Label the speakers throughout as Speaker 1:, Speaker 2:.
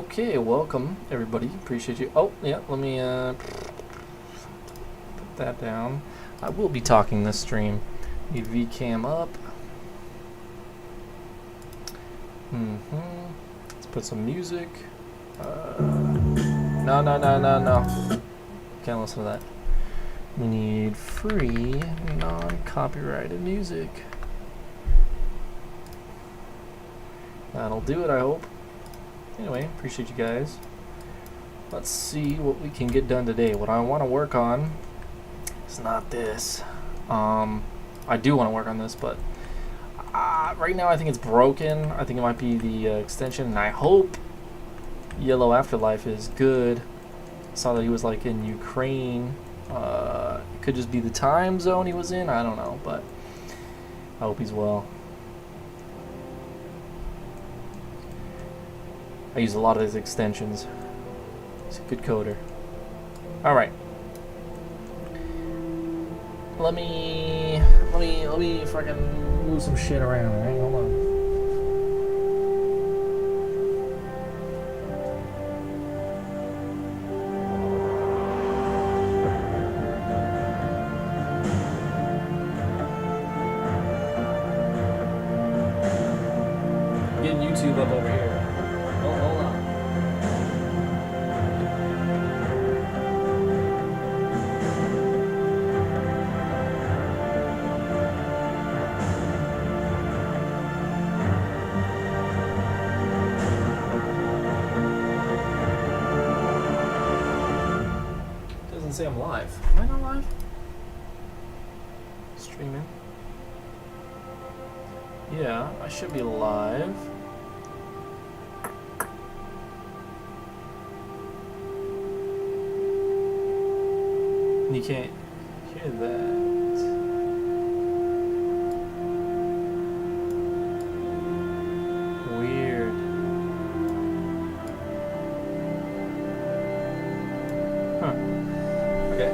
Speaker 1: Okay, welcome everybody. Appreciate you. Oh, yeah, let me put that down. I will be talking this stream. Need VCam up. Let's put some music. No. Can't listen to that. We need free, non-copyrighted music. That'll do it, I hope. Anyway, appreciate you guys. Let's see what we can get done today. What I want to work on is not this. I do want to work on this, but right now I think it's broken. I think it might be the extension, and I hope Yellow Afterlife is good. Saw that he was like in Ukraine. It could just be the time zone he was in. I don't know, but I hope he's well. I use a lot of his extensions. He's a good coder. All right. Let me fucking move some shit around. All right, hold on. Getting YouTube up over here. Hold on. Doesn't say I'm live. Am I not live? Streaming. Yeah, I should be live. You can't hear that. Weird. Huh. Okay.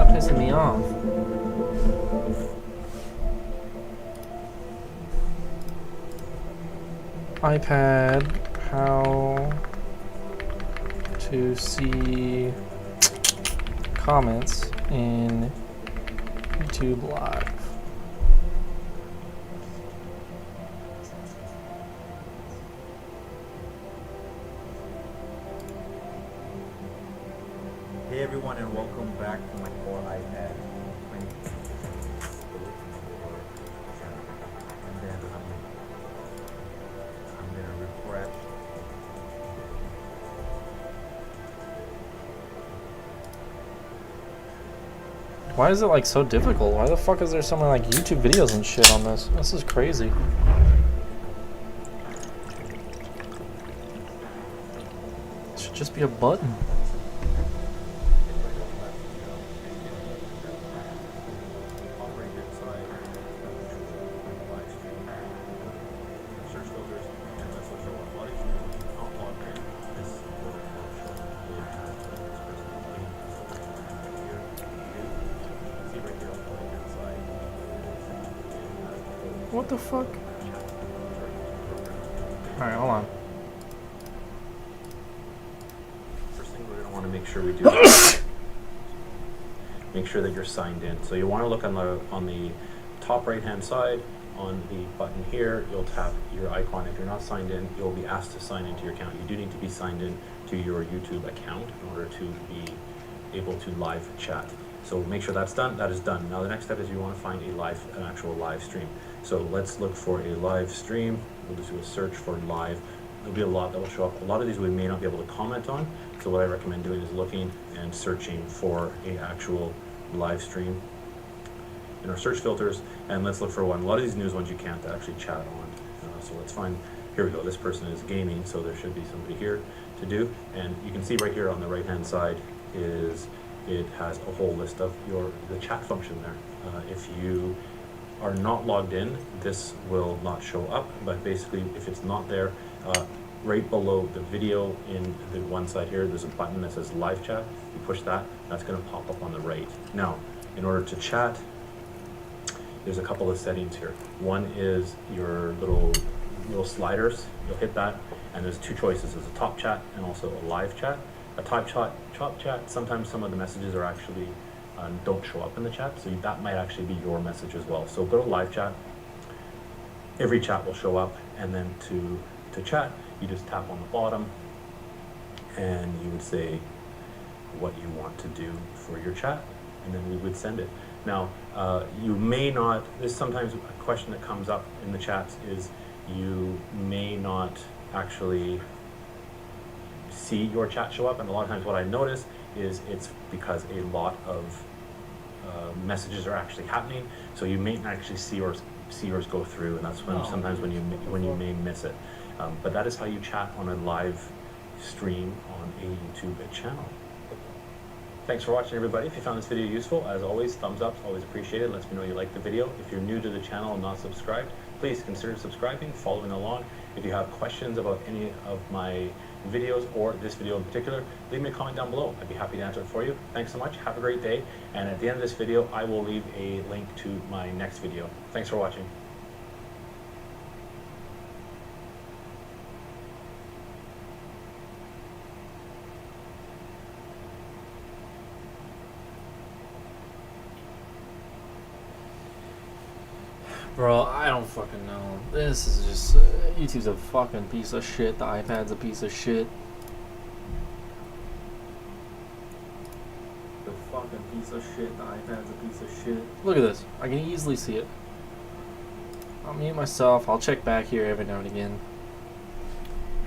Speaker 1: Pissing me off. iPad, how to see comments in YouTube Live.
Speaker 2: Hey everyone, and welcome back to my core iPad. And then I'm gonna refresh.
Speaker 1: Why is it like so difficult? Why the fuck is there so many like YouTube videos and shit on this? This is crazy. It should just be a button. What the fuck? Alright, hold on.
Speaker 2: First thing we're going to want to make sure we do is make sure that you're signed in. So you want to look on the top right hand side on the button here. You'll tap your icon. If you're not signed in, you'll be asked to sign into your account. You do need to be signed in to your YouTube account in order to be able to live chat. So make sure that's done. That is done. Now the next step is you want to find an actual live stream. So let's look for a live stream. We'll just do a search for live. There'll be a lot that will show up. A lot of these we may not be able to comment on. So what I recommend doing is looking and searching for an actual live stream in our search filters. And let's look for one. A lot of these news ones you can't actually chat on. So let's find, here we go. This person is gaming, so there should be somebody here to do. And you can see right here on the right hand side is it has a whole list of the chat function there. If you are not logged in, this will not show up, but basically if it's not there, right below the video in the one side here, there's a button that says live chat. You push that, that's going to pop up on the right. Now, in order to chat, there's a couple of settings here. One is your little sliders. You'll hit that, and there's two choices. There's a top chat and also a live chat. A top chat, sometimes some of the messages are actually don't show up in the chat, so that might actually be your message as well. So go to live chat. Every chat will show up, and then to chat, you just tap on the bottom, and you would say what you want to do for your chat, and then we would send it. Now, you may not, there's sometimes a question that comes up in the chats is you may not actually see your chat show up, and a lot of times what I notice is it's because a lot of messages are actually happening, so you may not actually see yours go through, and that's when sometimes when you may miss it. But that is how you chat on a live stream on a YouTube channel. Thanks for watching, everybody. If you found this video useful, as always, thumbs up, always appreciated. Lets me know you like the video. If you're new to the channel and not subscribed, please consider subscribing, following along. If you have questions about any of my videos or this video in particular, leave me a comment down below. I'd be happy to answer it for you. Thanks so much. Have a great day. And at the end of this video, I will leave a link to my next video. Thanks for watching.
Speaker 1: Bro, I don't fucking know. This is just... YouTube's a fucking piece of shit. The iPad's a piece of shit. The fucking piece of shit. The iPad's a piece of shit. Look at this. I can easily see it. I'll mute myself. I'll check back here every now and again.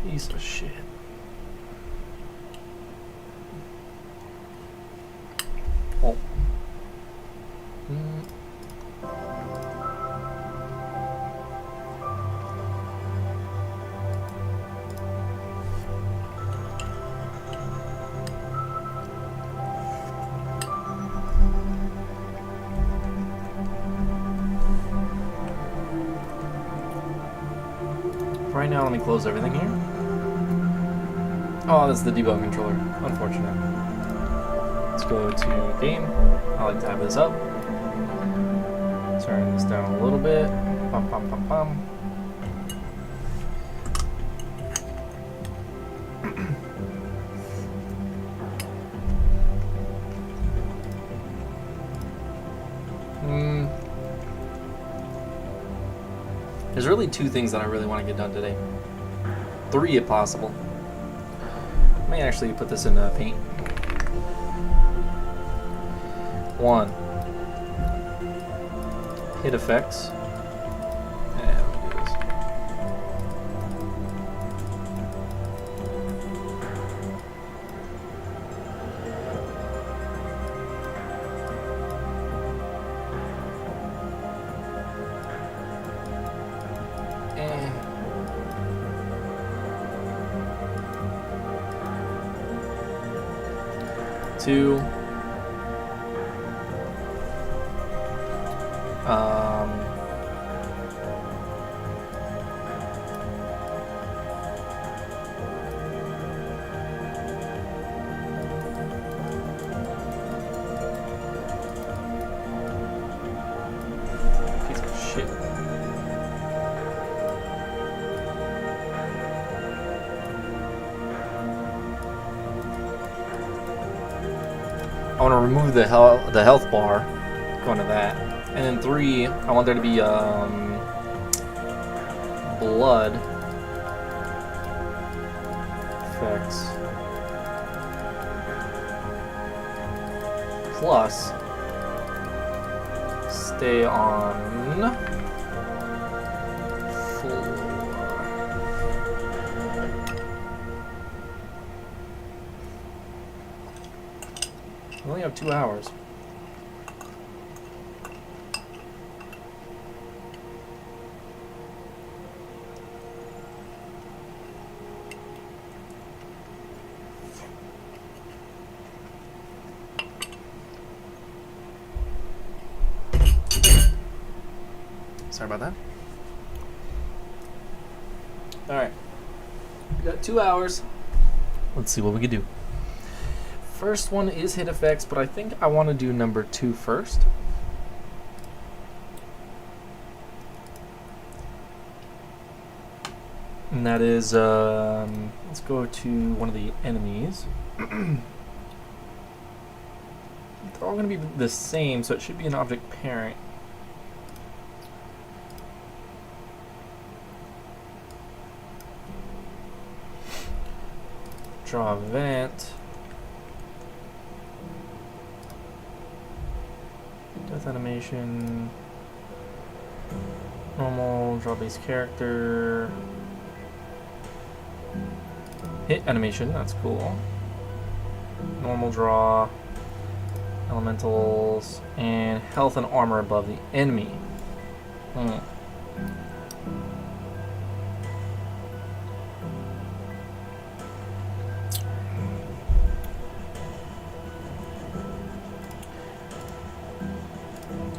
Speaker 1: Piece of shit. Oh. Right now, let me close everything here. Oh, that's the debug controller. Unfortunate. Let's go to game. I like to have this up. Turn this down a little bit. Pum, pum, pum, pum. There's really two things that I really want to get done today. 3 if possible. I may actually put this in paint. 1. Hit effects. And let me do this. Two. Piece of shit. I want to remove the health bar, going to that, and then 3, I want there to be blood effects plus stay on 4. We only have 2 hours. Sorry about that. Alright. We got 2 hours. Let's see what we can do. First one is hit effects, but I think I want to do number 2 first. And that is, let's go to one of the enemies. They're all going to be the same, so it should be an object parent. Draw event. Death animation. Normal, draw base character. Hit animation, that's cool. Normal draw. Elementals. And health and armor above the enemy.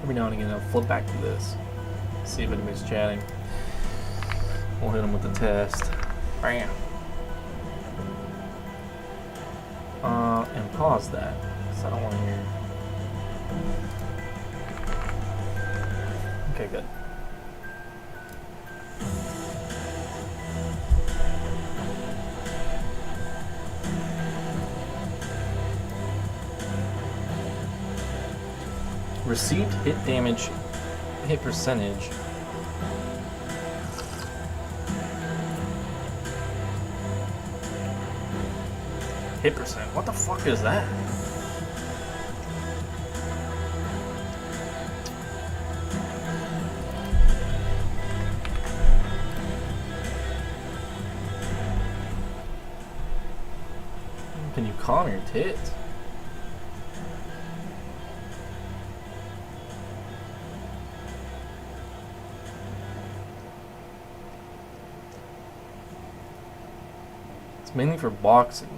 Speaker 1: Every now and again I'll flip back to this. See if anybody's chatting. We'll hit them with the test. Bam. And pause that, because I don't want to hear. Okay, good. Received hit damage, hit percentage. Hit percent. What the fuck is that? Can you calm your tits? It's mainly for boxing.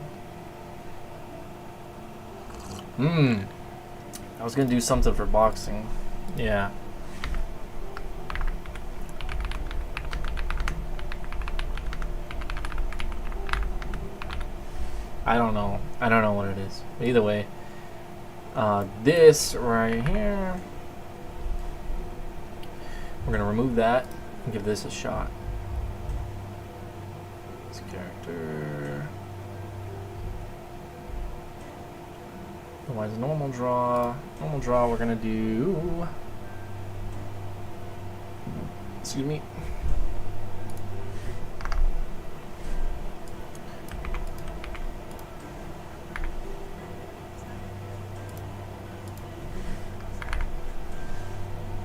Speaker 1: I was gonna do something for boxing. Yeah. I don't know. I don't know what it is. But either way, this right here, we're gonna remove that and give this a shot. This character. Otherwise, normal draw. Normal draw, we're gonna do. Excuse me.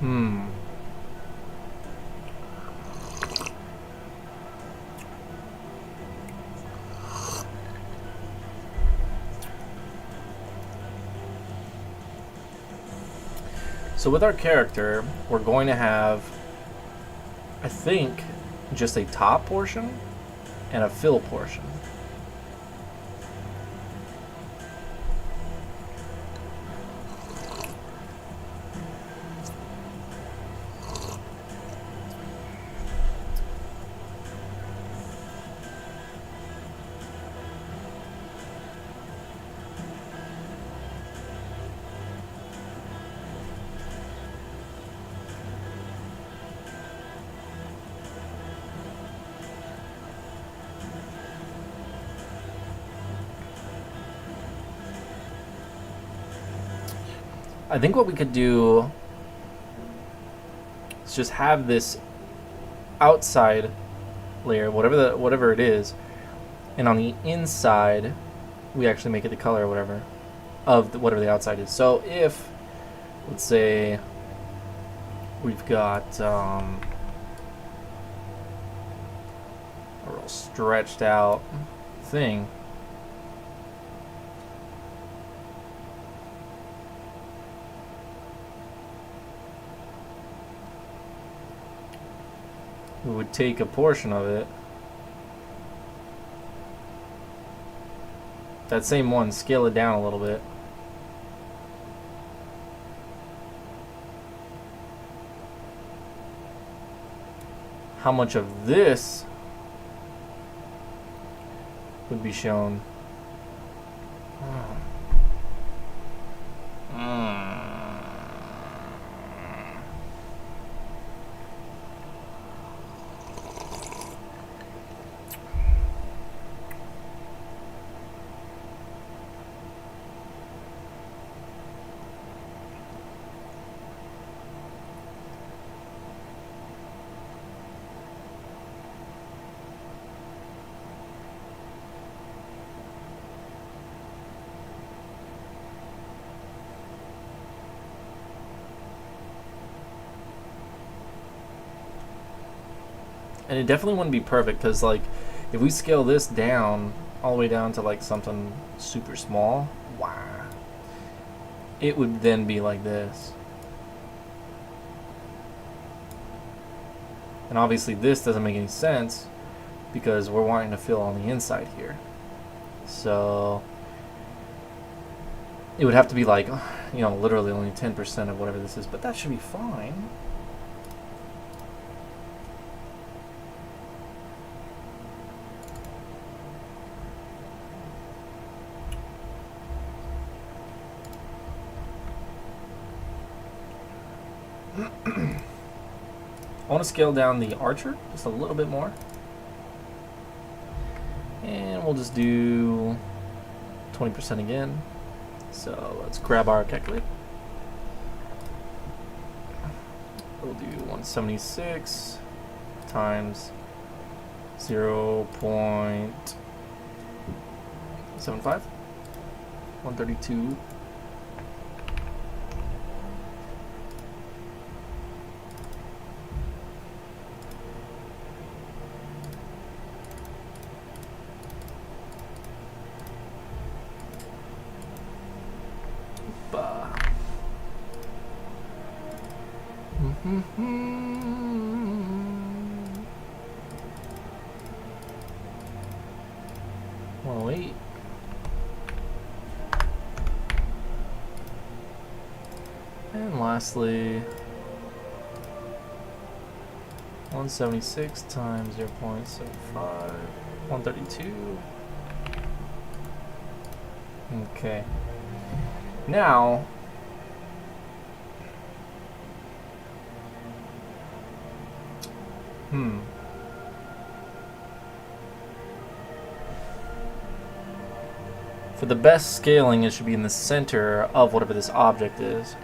Speaker 1: Hmm. So with our character, we're going to have, I think, just a top portion and a fill portion. I think what we could do is just have this outside layer, whatever it is, and on the inside, we actually make it the color or whatever of whatever the outside is. So if, let's say, we've got a real stretched out thing. We would take a portion of it. That same one, scale it down a little bit. How much of this would be shown? And it definitely wouldn't be perfect because, like, if we scale this down all the way down to like something super small, wow, it would then be like this. And obviously this doesn't make any sense because we're wanting to fill on the inside here. So it would have to be like, you know, literally only 10% of whatever this is, but that should be fine. I want to scale down the archer just a little bit more. And we'll just do 20% again. So let's grab our calculator. We'll do 176 times 0.75. 132. Wait. And lastly, 176 times 0.75, 132. Okay. Now, for the best scaling, it should be in the center of whatever this object is.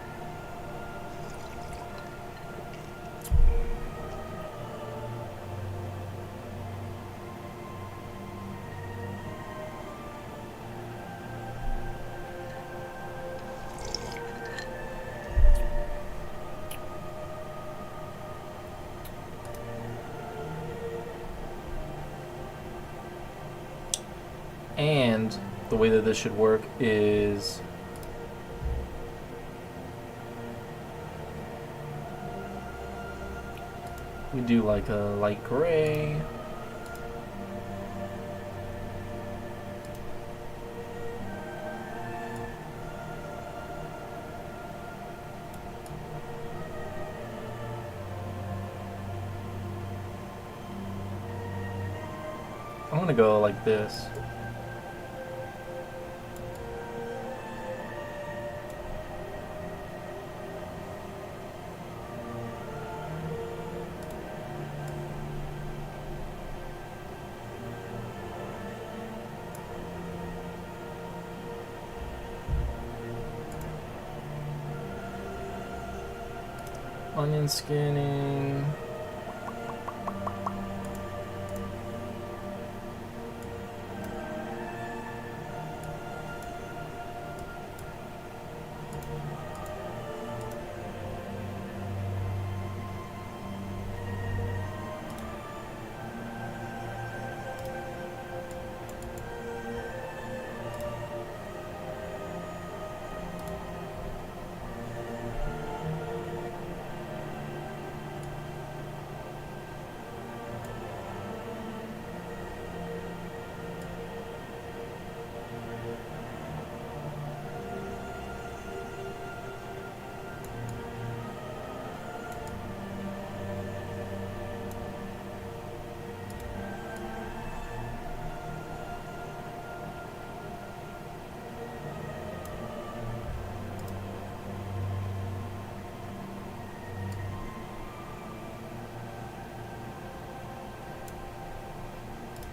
Speaker 1: And the way that this should work is we do like a light gray. I'm gonna go like this. Onion skinning.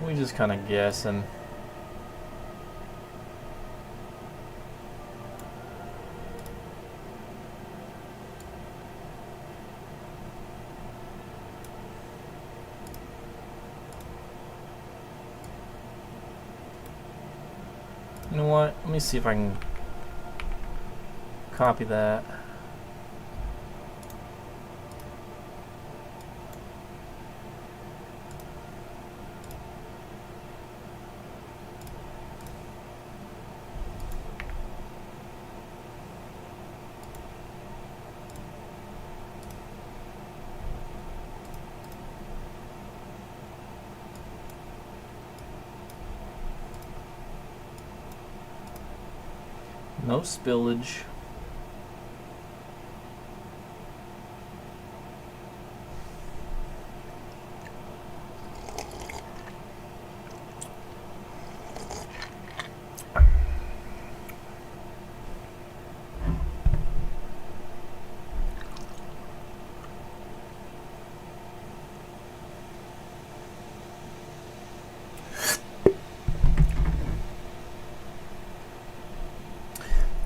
Speaker 1: We just kind of guessing. You know what? Let me see if I can copy that. No spillage.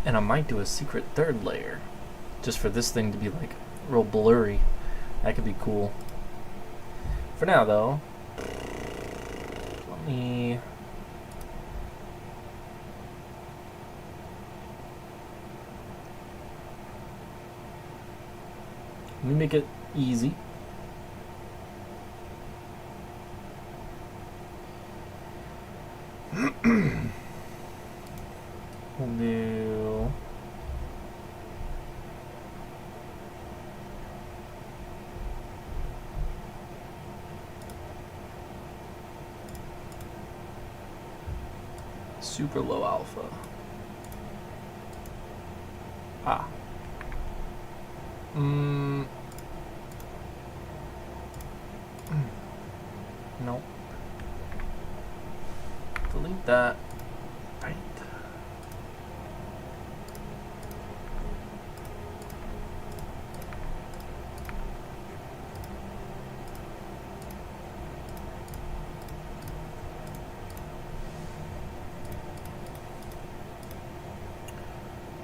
Speaker 1: And I might do a secret third layer just for this thing to be like real blurry. That could be cool. For now though, let me make it easy. We'll do super low alpha. Nope. Delete that. Right.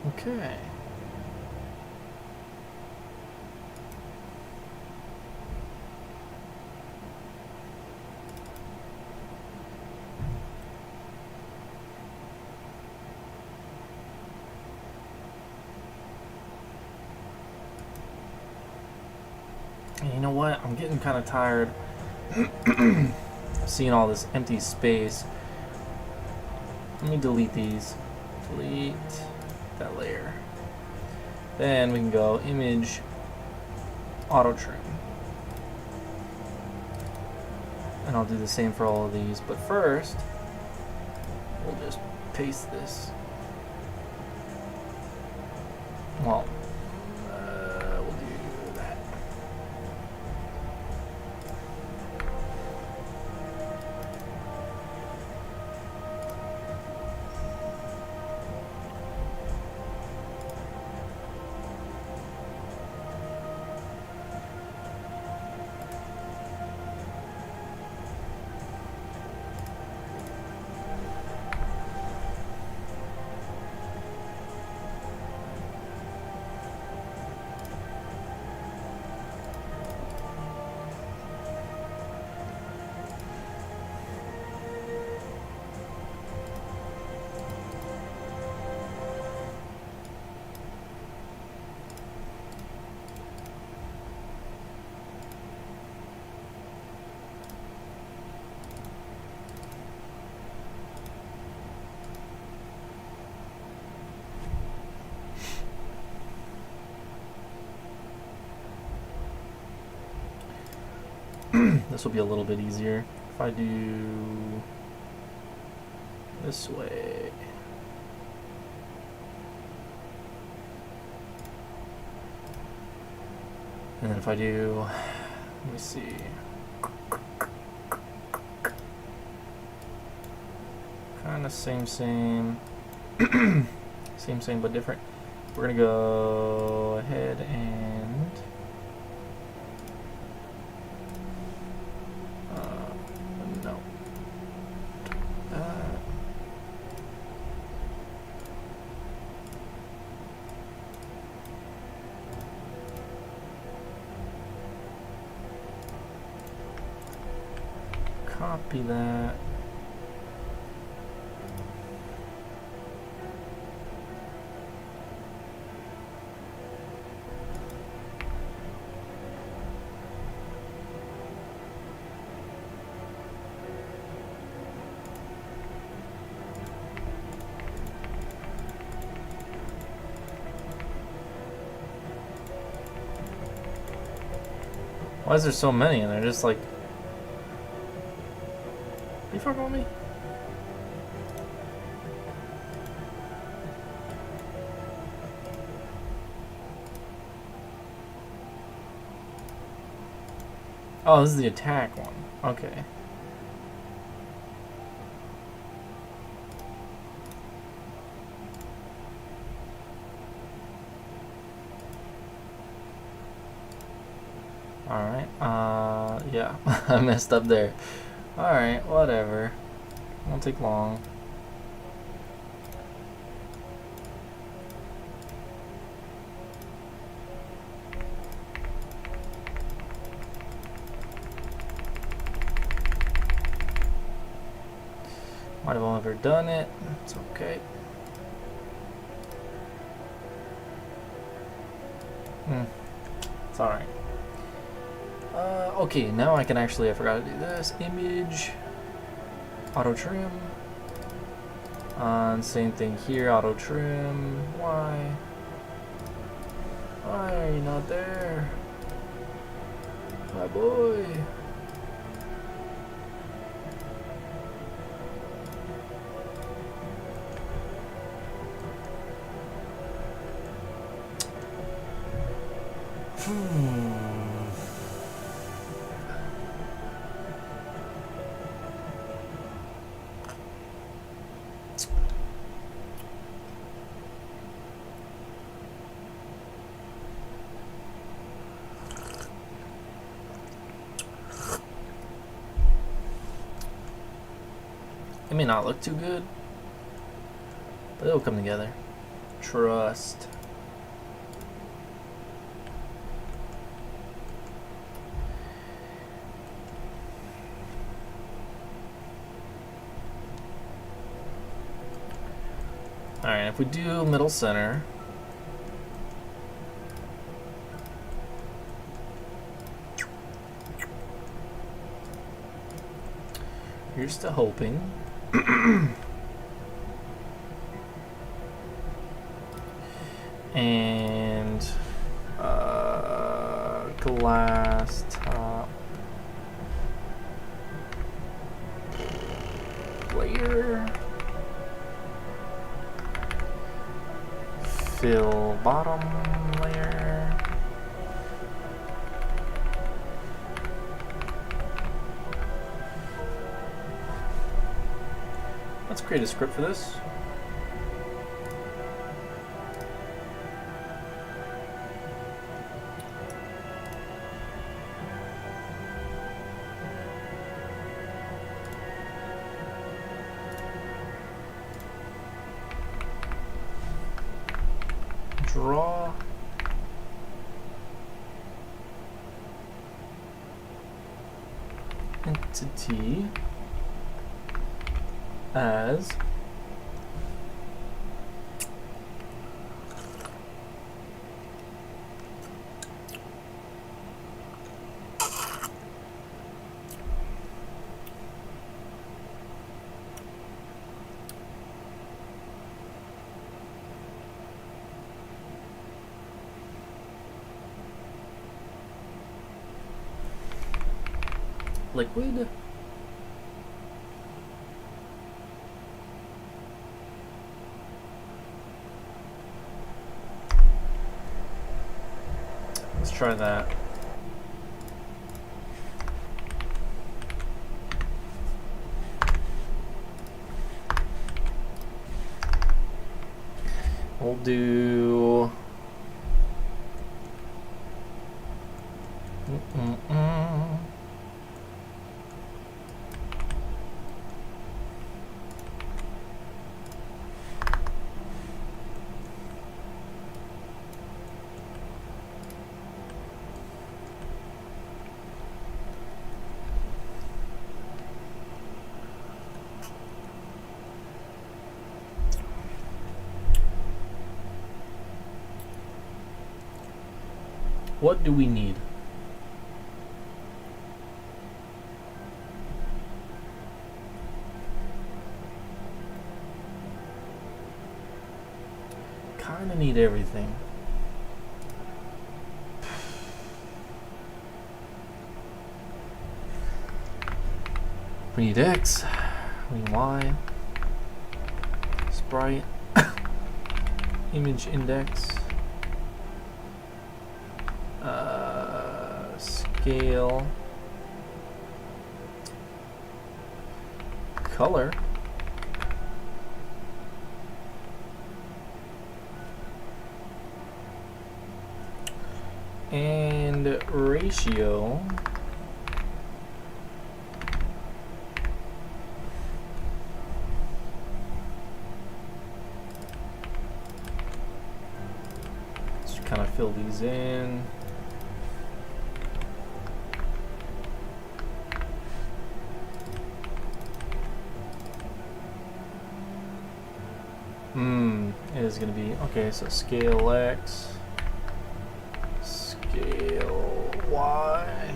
Speaker 1: Okay. And you know what? I'm getting kind of tired seeing all this empty space. let me delete these. Delete that layer. Then we can go image auto trim. And I'll do the same for all of these, but first we'll just paste this. Well, we'll do that. This will be a little bit easier if I do this way. And then if I do, let me see. Kind of same, same but different. We're gonna go ahead and no. Copy that. Why is there so many and they're just like, are you fucking with me? Oh, this is the attack one. Okay. Alright, yeah, I messed up there. Alright, whatever. Won't take long. Might have overdone it. It's okay. It's alright. Okay, now I can actually, I forgot to do this. Image, auto trim. And same thing here, auto trim. Why? Why are you not there? My boy. It may not look too good, but it'll come together. Trust. Alright, if we do middle center, here's to hoping. glass top layer. Fill bottom layer. Let's create a script for this. Draw entity as liquid. Let's try that. We'll do what do we need? Kinda need everything. We need X, we need Y, sprite, image index, scale, color, and ratio. Let's kind of fill these in. It is going to be, okay, so scale X, scale Y,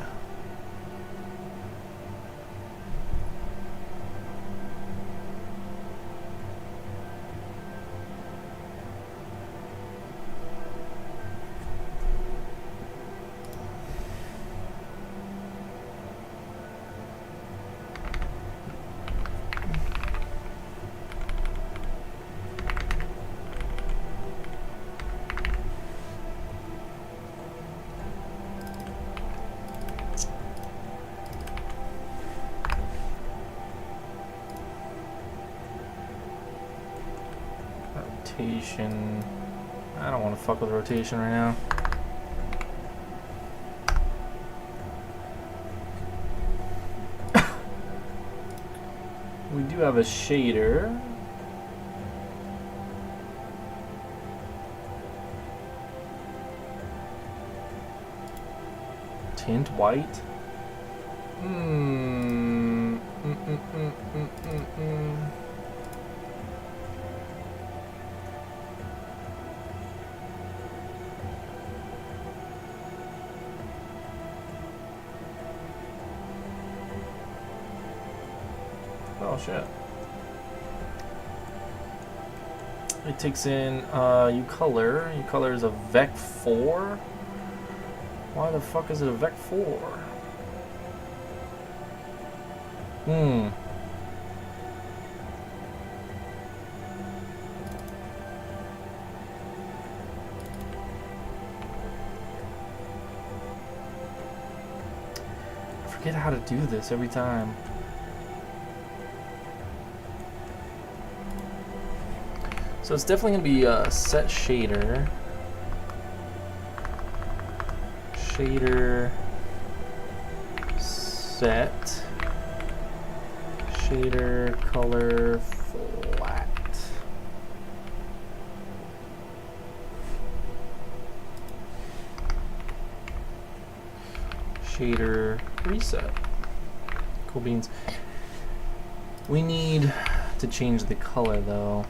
Speaker 1: rotation. I don't want to fuck with rotation right now. We do have a shader. Tint white. Oh shit. It takes in uColor. uColor is a Vec 4. Why the fuck is it a Vec 4? Hmm. I forget how to do this every time. So it's definitely going to be set shader. Shader set. Shader color flat. Shader reset. Cool beans. We need to change the color though.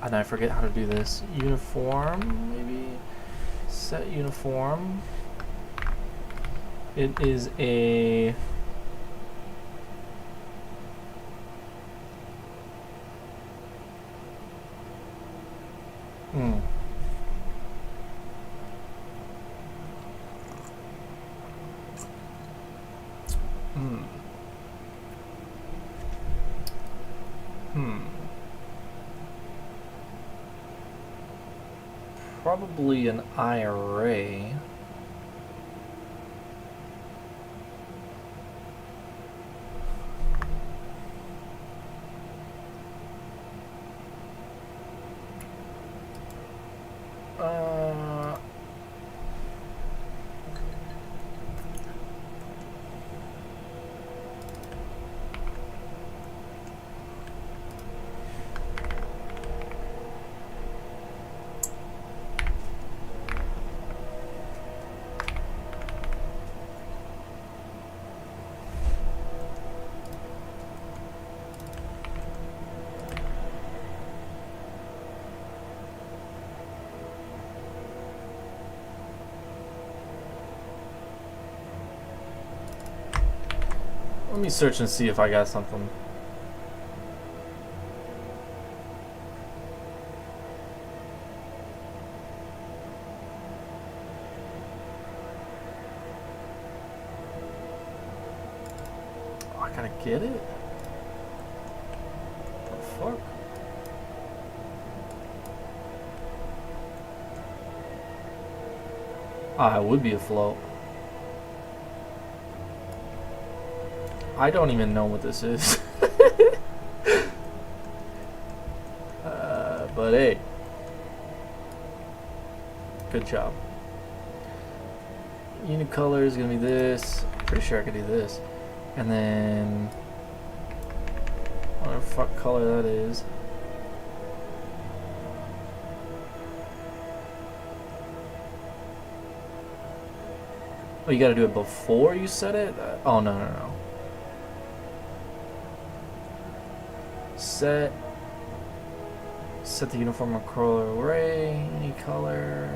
Speaker 1: And I forget how to do this. Uniform, maybe? Set uniform. It is a... Hmm. Hmm. Hmm. Probably an IRA. Let me search and see if I got something. Oh, I gotta get it? What the fuck? Ah, it would be a float. I don't even know what this is. But hey. Good job. Unicolor is gonna be this. Pretty sure I could do this. And then... whatever fuck color that is. Oh, you gotta do it before you set it? Oh, no, no, no. Set the uniform color array, any color.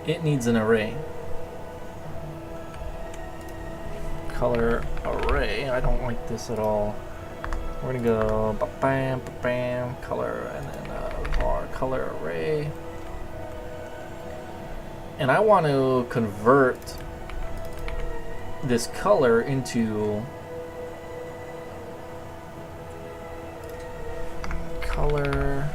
Speaker 1: It needs an array. Color array. I don't like this at all. We're gonna go bam, bam, color, and then var color array. And I want to convert this color into color.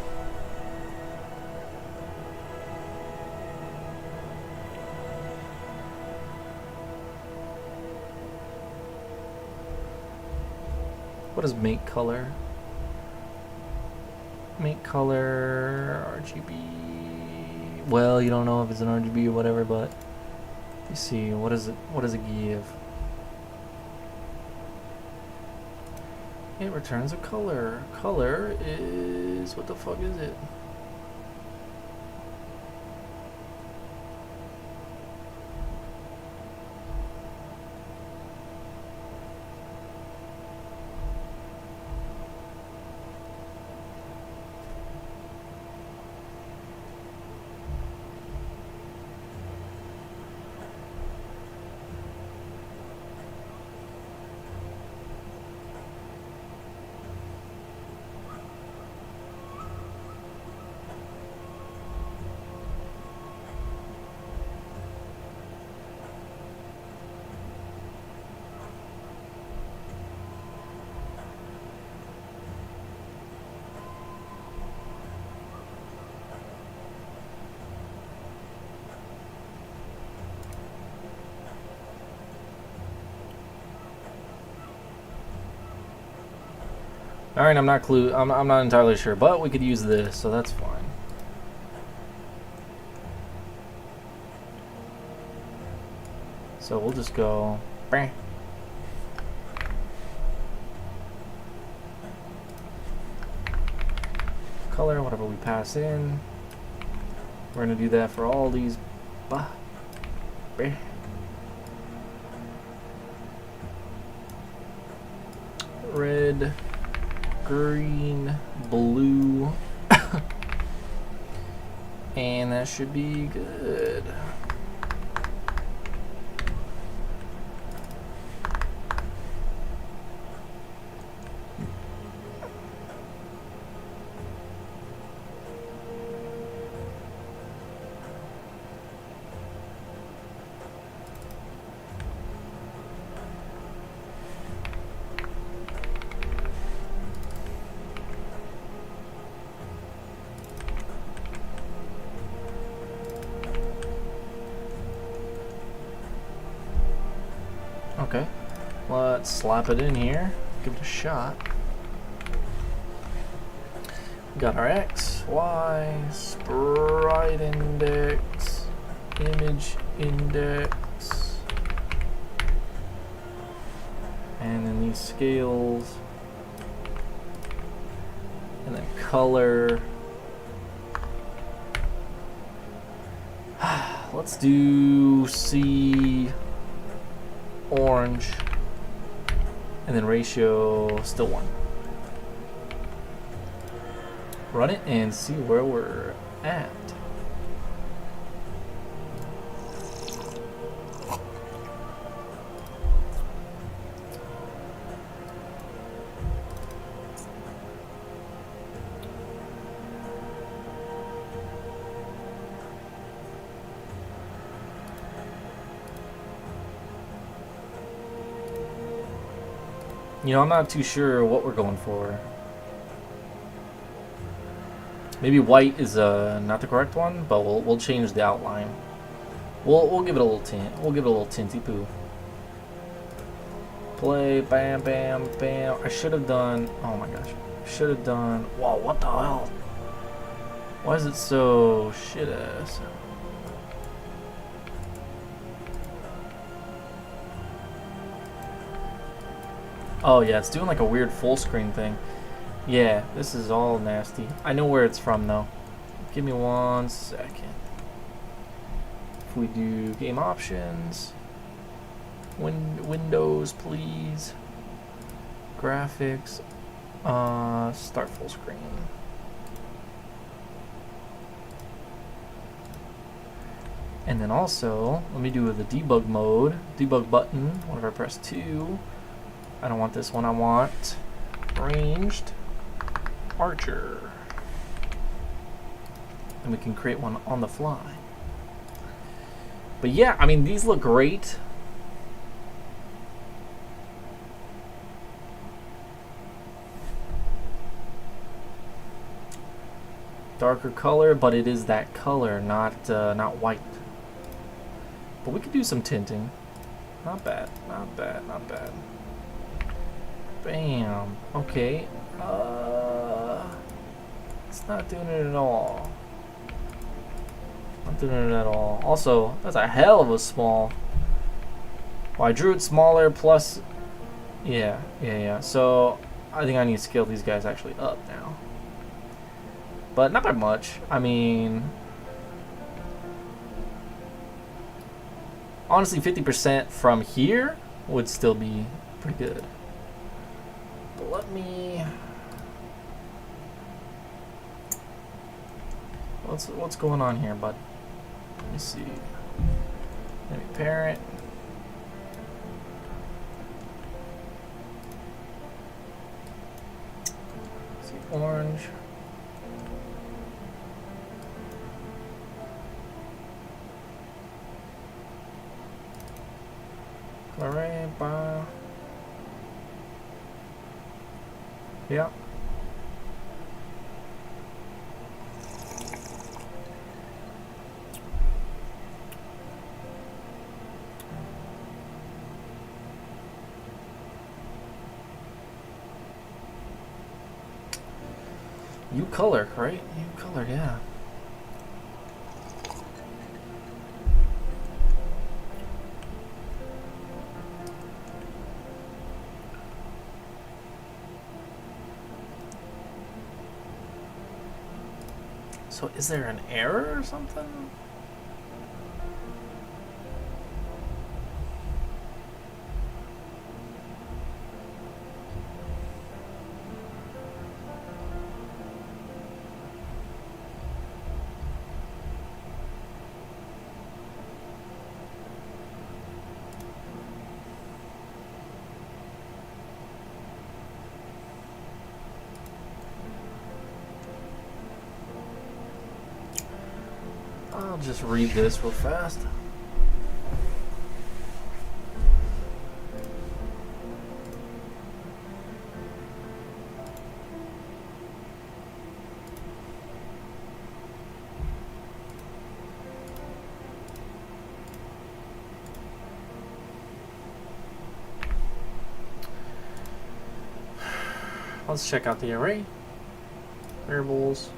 Speaker 1: What is make color? Make color RGB. Well, you don't know if it's an RGB or whatever, but you see, what is it? What does it give? It returns a color. Color is, what the fuck is it? All right, I'm not entirely sure, but we could use this, so that's fine. So we'll just go. Bah. Color, whatever we pass in. We're gonna do that for all these. Bah. Bah. Red, green, blue, and that should be good. Okay, let's slap it in here, give it a shot. Got our X, Y, sprite index, image index, and then these scales, and then color. Let's do C orange, and then ratio still 1. Run it and see where we're at. You know, I'm not too sure what we're going for. Maybe white is not the correct one, but we'll change the outline. We'll give it a little tint. We'll give it a little tinty poo. Play, bam, bam, bam. I should have done. Oh my gosh, should have done. Whoa, what the hell? Why is it so shit ass? Oh yeah, it's doing like a weird full screen thing. Yeah, this is all nasty. I know where it's from though. Give me 1 second. If we do game options, Windows please, graphics, start full screen. And then also, let me do the debug mode, debug button. What if I press 2? I don't want this one, I want ranged archer. And we can create one on the fly. But yeah, I mean, these look great. Darker color, but it is that color, not white. But we could do some tinting. Not bad, not bad, not bad. Bam. Okay. It's not doing it at all. Not doing it at all. Also, that's a hell of a small. Well, I drew it smaller plus. Yeah. So I think I need to scale these guys actually up now. But not by much. I mean, honestly, 50% from here would still be pretty good. But let me. What's going on here, bud? Let me see. Maybe parent. Let's see, orange. Alright, bye. Yeah. You color, right? You color, yeah. So is there an error or something? I'll just read this real fast. Let's check out the array. Variables.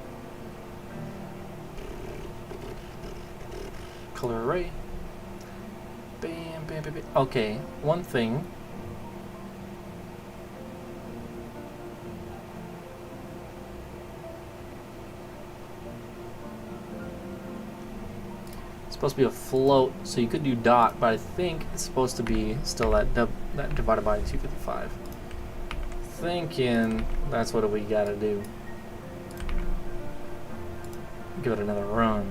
Speaker 1: Color array. Bam, bam, bam, bam. Okay, one thing. It's supposed to be a float, so you could do dot, but I think it's supposed to be still that divided by 255. Thinking that's what we gotta do. Give it another run.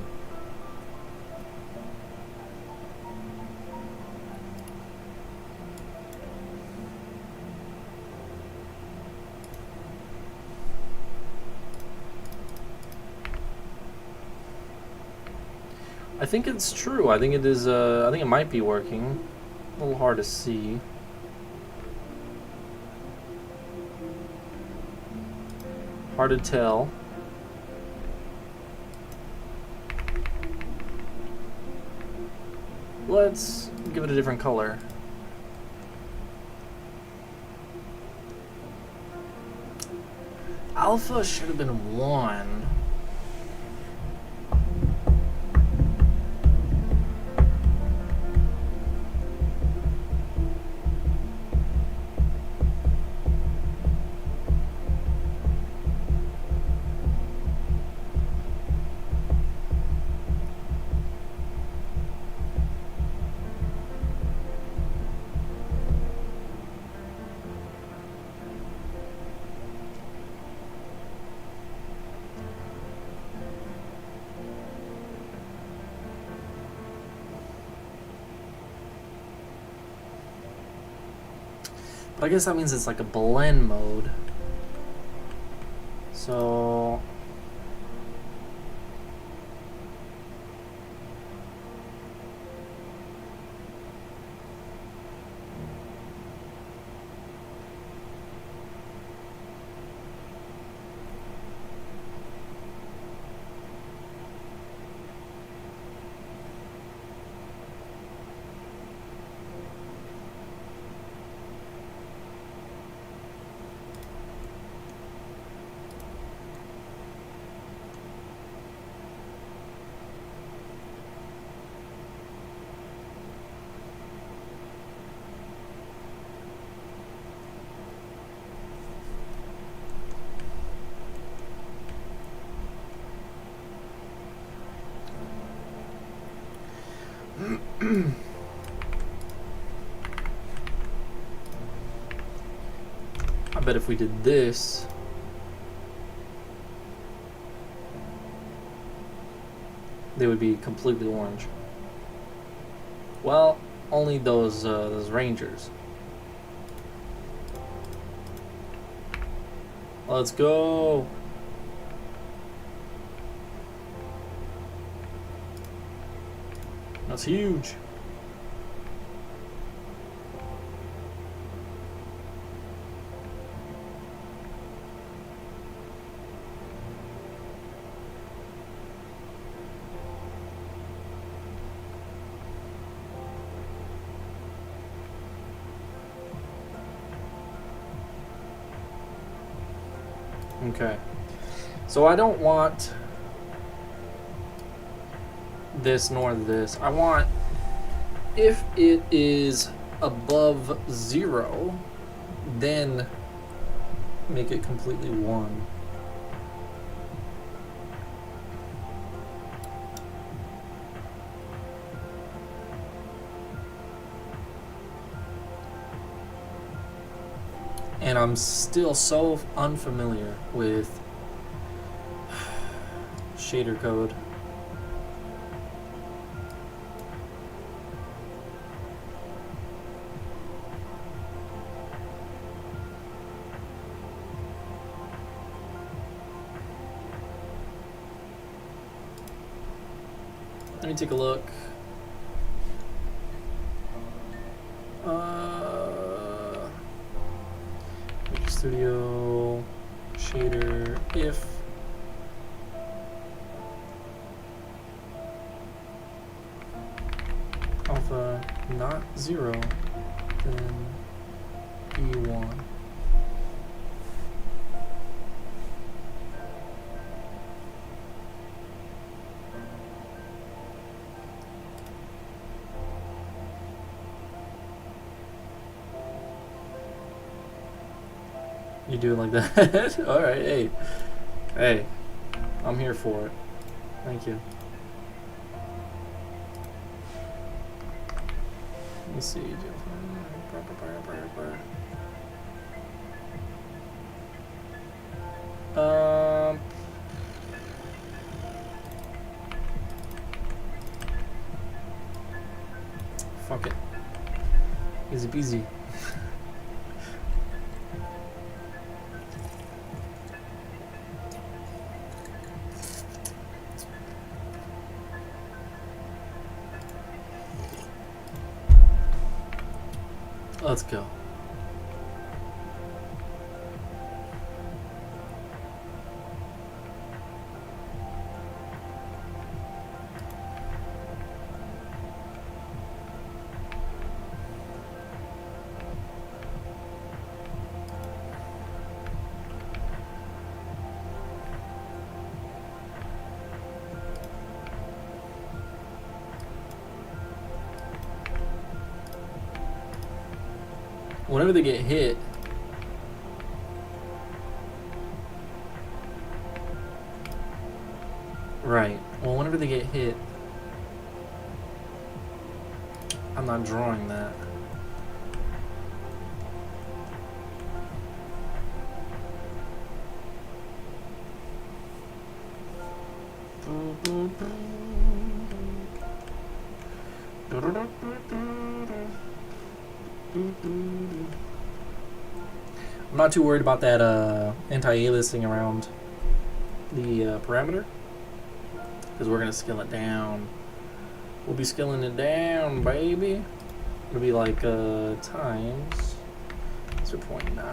Speaker 1: I think it's true. I think it is. I think it might be working. A little hard to see. Hard to tell. Let's give it a different color. Alpha should have been 1. But I guess that means it's like a blend mode. So I bet if we did this, they would be completely orange. Well, only those rangers. Let's go. That's huge. Okay. So I don't want this nor this. I want, if it is above 0, then make it completely 1. And I'm still so unfamiliar with shader code. Let me take a look. Studio shader if alpha not 0, then B1. You do it like that? Alright, hey. Hey. I'm here for it. Thank you. Let me see. Fuck it. Easy peasy. Let's go. Whenever they get hit, right. Well, whenever they get hit, I'm not drawing that. I'm not too worried about that anti-aliasing around the parameter, because we're gonna scale it down. We'll be scaling it down, baby. It'll be like times 0.9.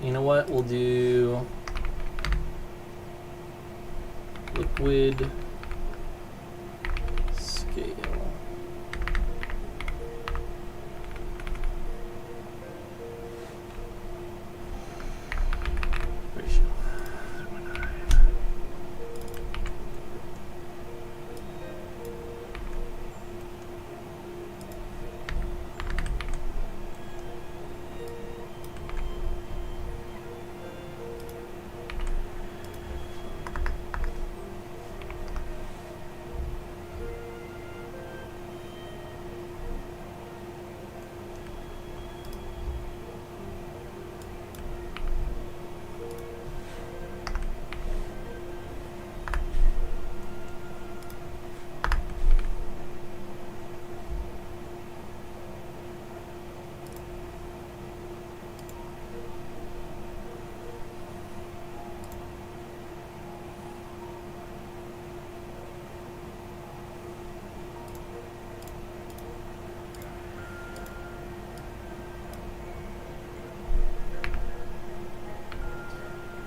Speaker 1: You know what? We'll do liquid scale. Ratio.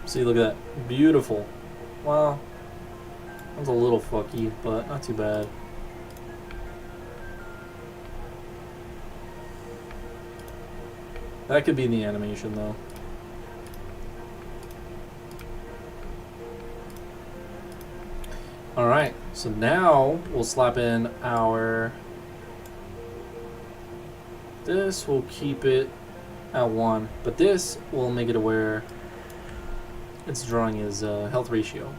Speaker 1: See, look at that. Beautiful. Wow. That's a little fucky, but not too bad. That could be in the animation, though. All right, so now we'll slap in our. This will keep it at 1, but this will make it where it's drawing is health ratio.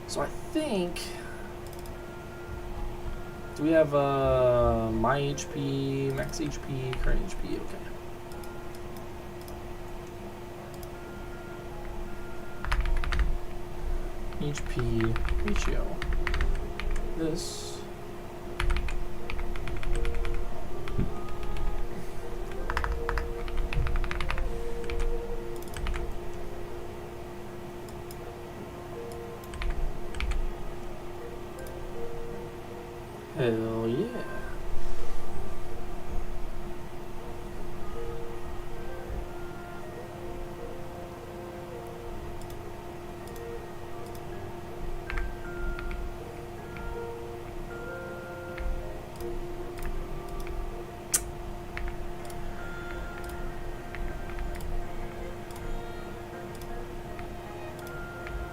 Speaker 1: So I think. Do we have my HP, max HP, current HP? Okay. HP ratio. This. Hell yeah.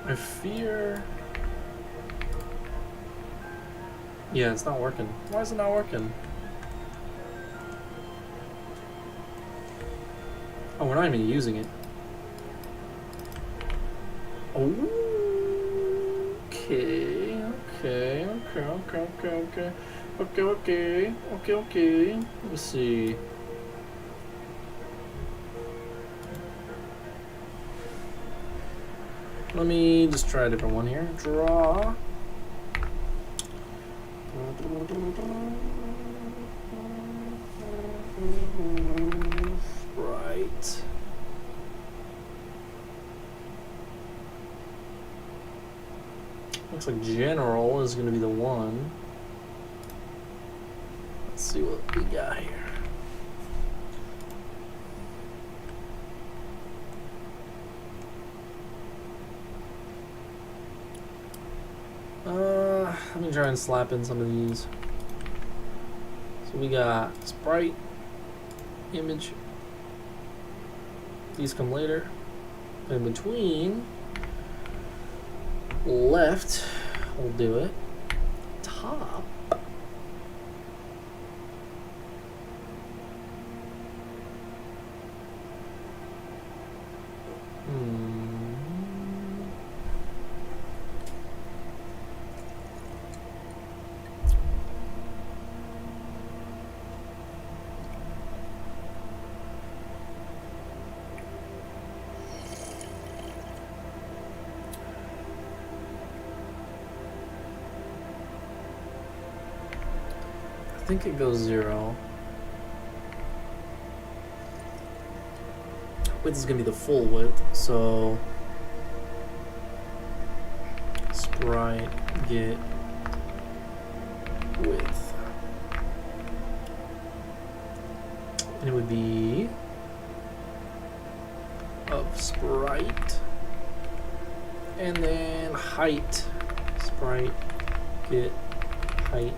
Speaker 1: I fear. Yeah, it's not working. Why is it not working? Oh, we're not even using it. Okay, okay, okay, okay, okay, okay, okay, okay, okay. Let me see. Let me just try a different one here. Draw. Right. Looks like general is going to be the one. Let's see what we got here. Let me try and slap in some of these. So we got sprite, image. These come later. In between, left, we'll do it. Top. I think it goes 0. Width is gonna be the full width, so sprite get width, and it would be of sprite, and then height, sprite get height.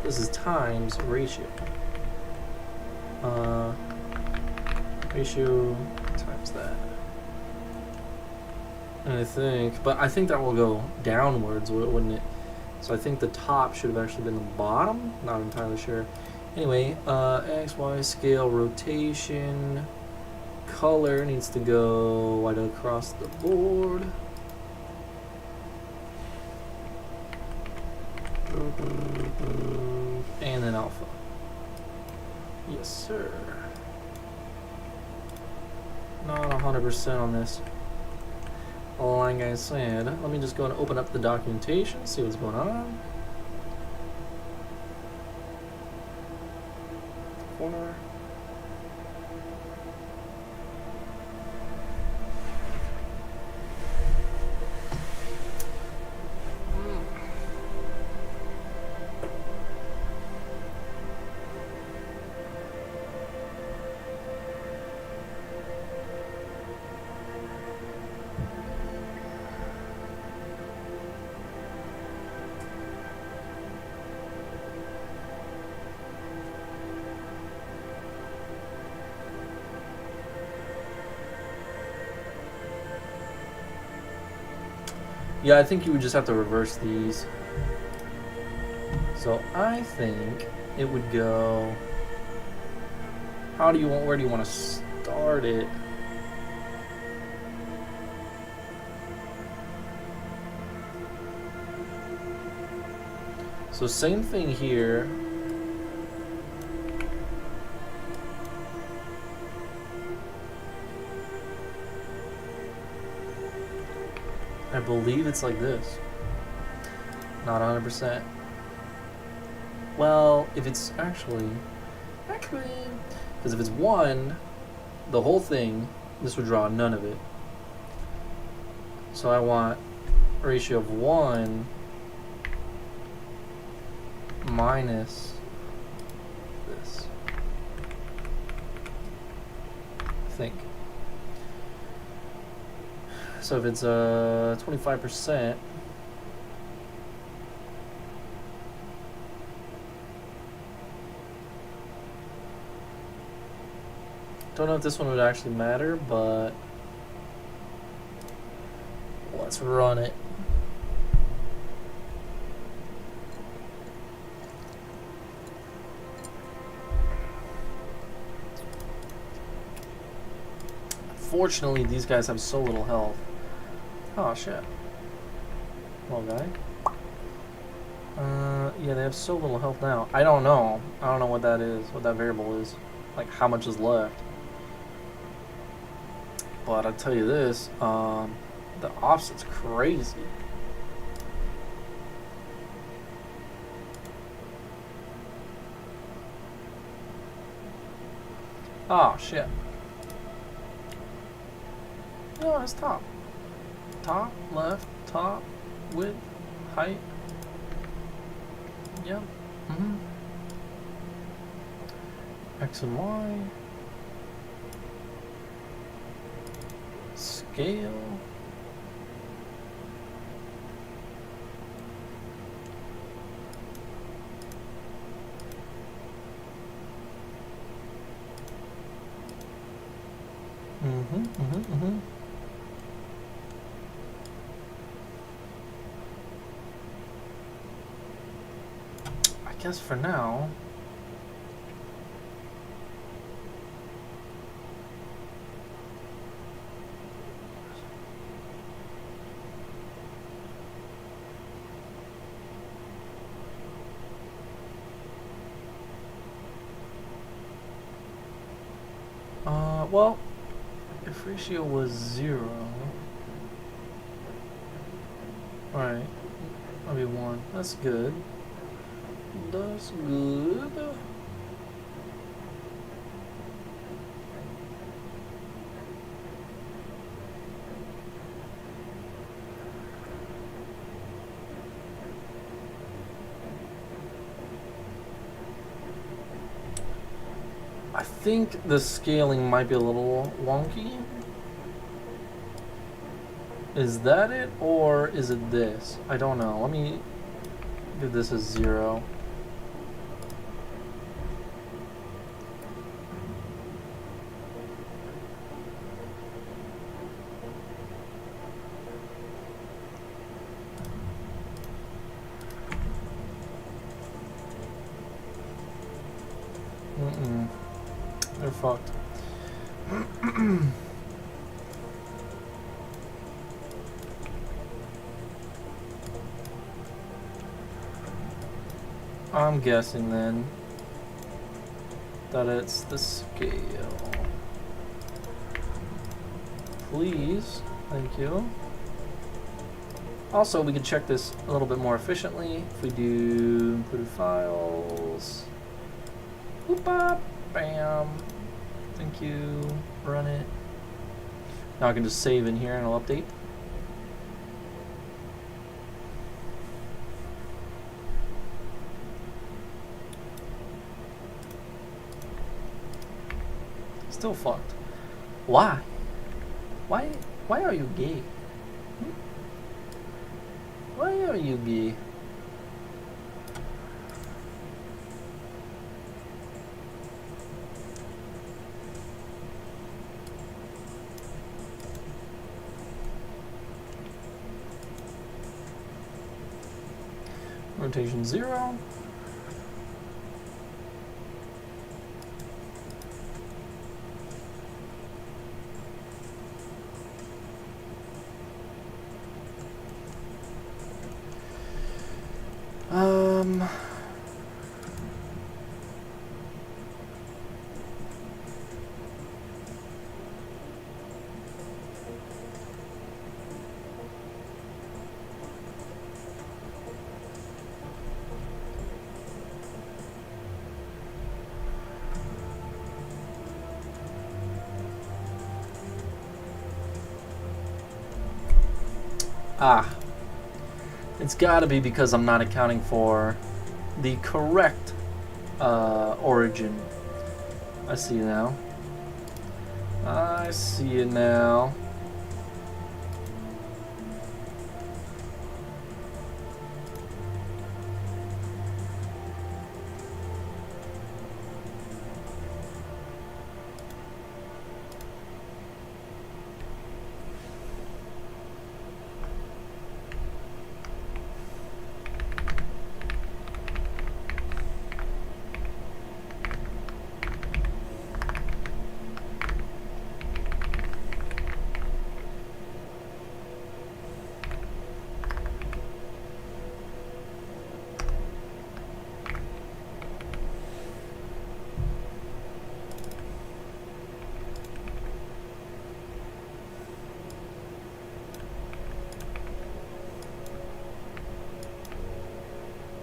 Speaker 1: This is times ratio. Ratio times that. And I think that will go downwards, wouldn't it? So I think the top should have actually been the bottom. Not entirely sure. Anyway, X, Y, scale, rotation, color needs to go right across the board. And then alpha. Yes, sir. Not 100% on this. Like I said, let me just go and open up the documentation, see what's going on. Corner. Yeah, I think you would just have to reverse these. So I think it would go. Where do you want to start it? So same thing here. I believe it's like this. Not 100%. Well, if it's actually, because if it's 1, the whole thing, this would draw none of it. So I want a ratio of 1 minus this. I think. So if it's 25%, don't know if this one would actually matter, but let's run it. Unfortunately, these guys have so little health. Oh shit. Well, guy. Yeah, they have so little health now. I don't know. I don't know what that is, what that variable is. Like, how much is left. But I'll tell you this, the offset's crazy. Oh, shit. No, it's top. Top, left, top, width, height. Yep. Mm-hmm. X and Y. Scale. Mm-hmm. I guess for now. Well, if ratio was 0, alright, that'll be 1. That's good. That's good. I think the scaling might be a little wonky. Is that it, or is it this? I don't know. Let me give this a 0. They're fucked. I'm guessing then that it's the scale. Please. Thank you. Also, we can check this a little bit more efficiently if we do include files. Boop, bop, bam. Thank you. Run it. Now I can just save in here and I'll update. Still fucked. Why? Why are you gay? Why are you gay? Rotation 0. It's got to be because I'm not accounting for the correct origin. I see it now. I see it now.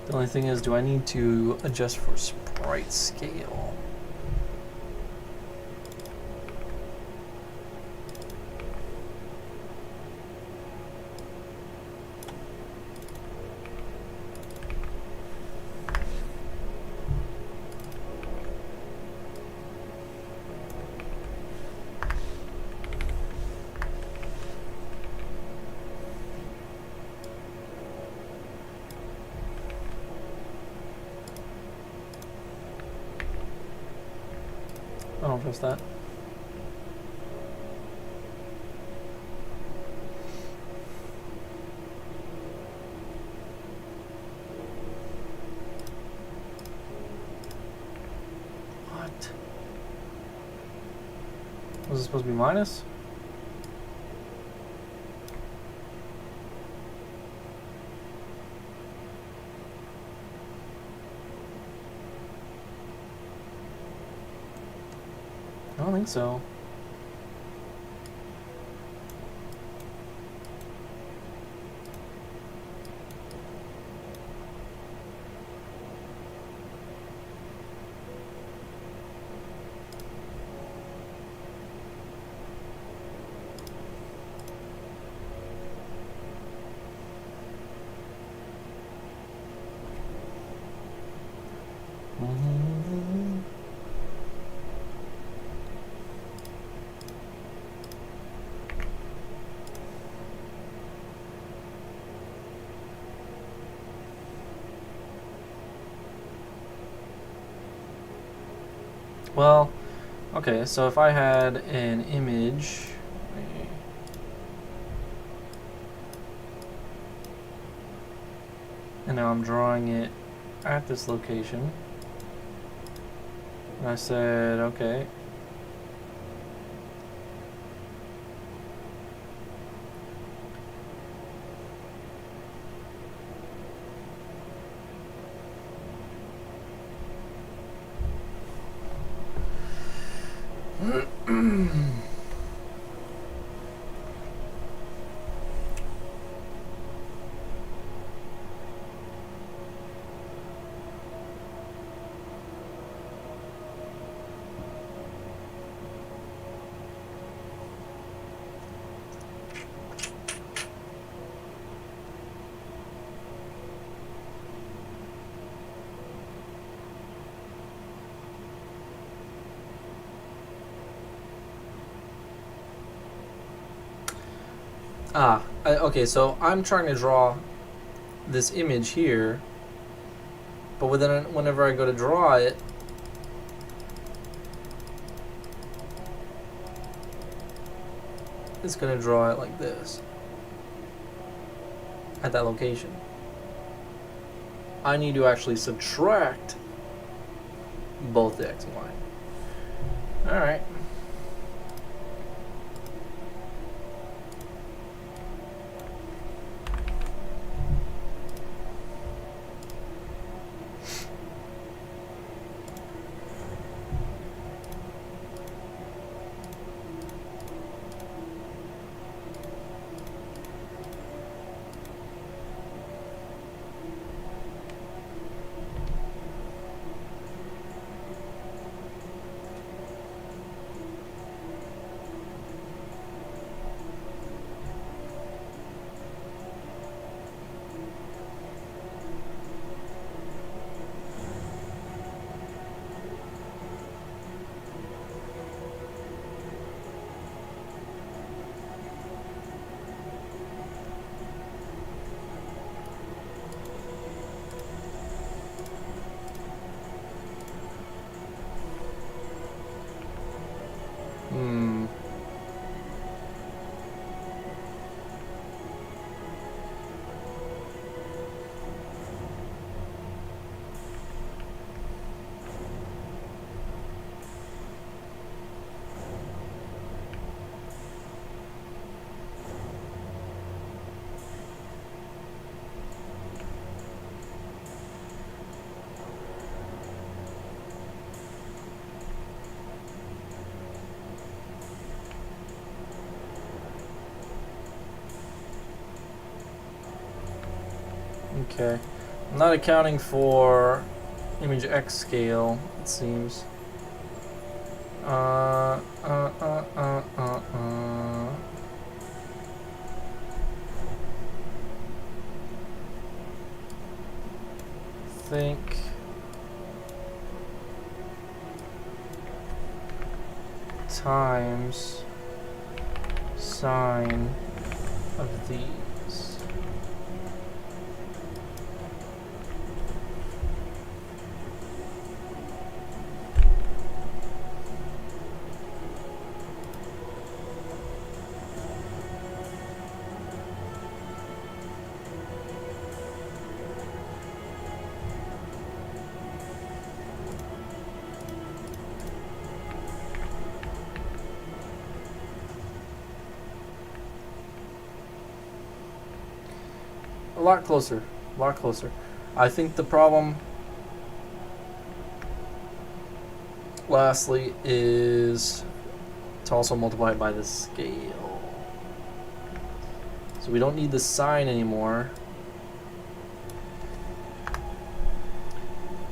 Speaker 1: The only thing is, do I need to adjust for sprite scale? I don't trust that. What? Was it supposed to be minus? I don't think so. Well, okay, so if I had an image, and now I'm drawing it at this location, and I said, okay, okay, so I'm trying to draw this image here, but whenever I go to draw it, it's going to draw it like this at that location. I need to actually subtract both the x and y. Alright. Okay. I'm not accounting for image X scale, it seems. Think times sine of these. A lot closer. A lot closer. I think the problem, lastly, is to also multiply by the scale. So we don't need the sine anymore.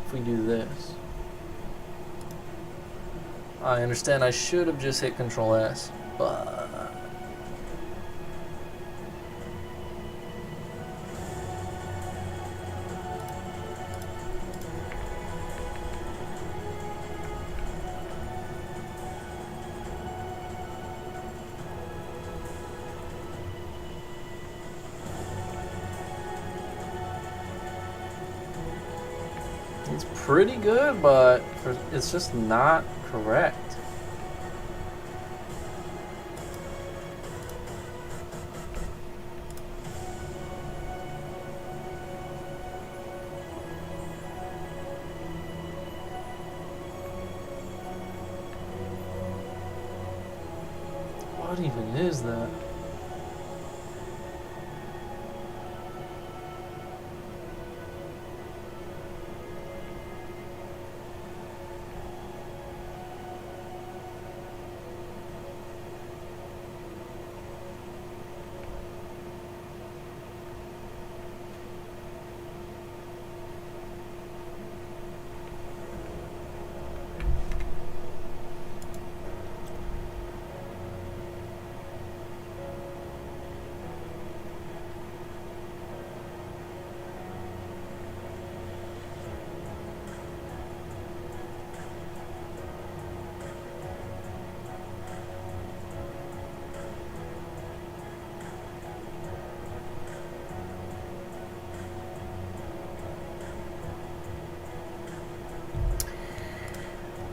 Speaker 1: If we do this. I understand I should have just hit Control S, but it's pretty good, but it's just not correct. What even is that?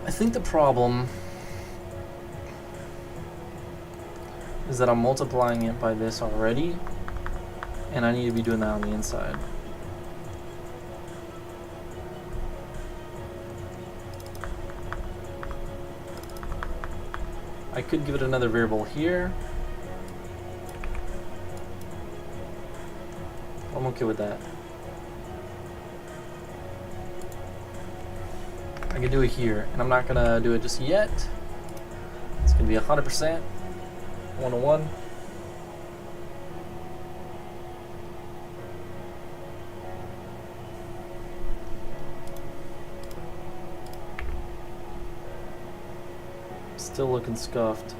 Speaker 1: I think the problem is that I'm multiplying it by this already, and I need to be doing that on the inside. I could give it another variable here. I'm okay with that. I can do it here, and I'm not gonna do it just yet. It's gonna be 100%, 101. Still looking scuffed.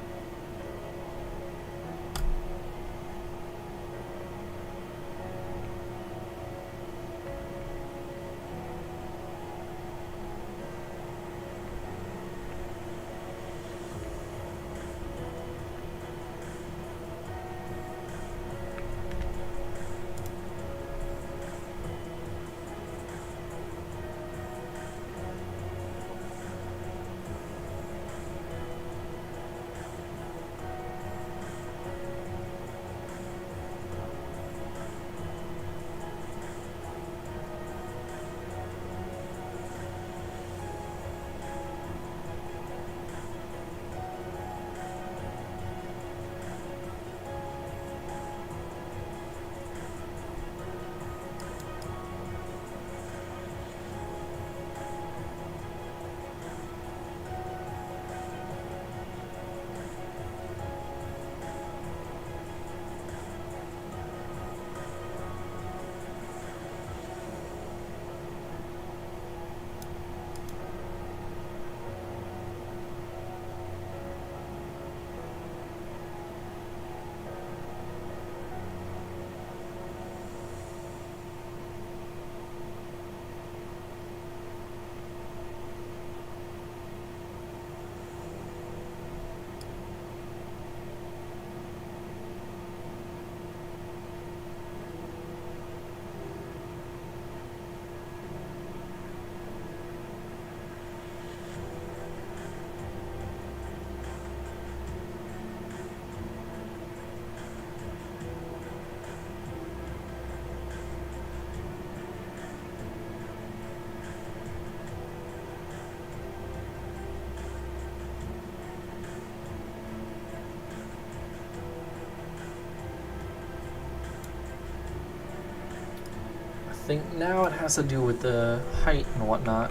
Speaker 1: I think now it has to do with the height and whatnot.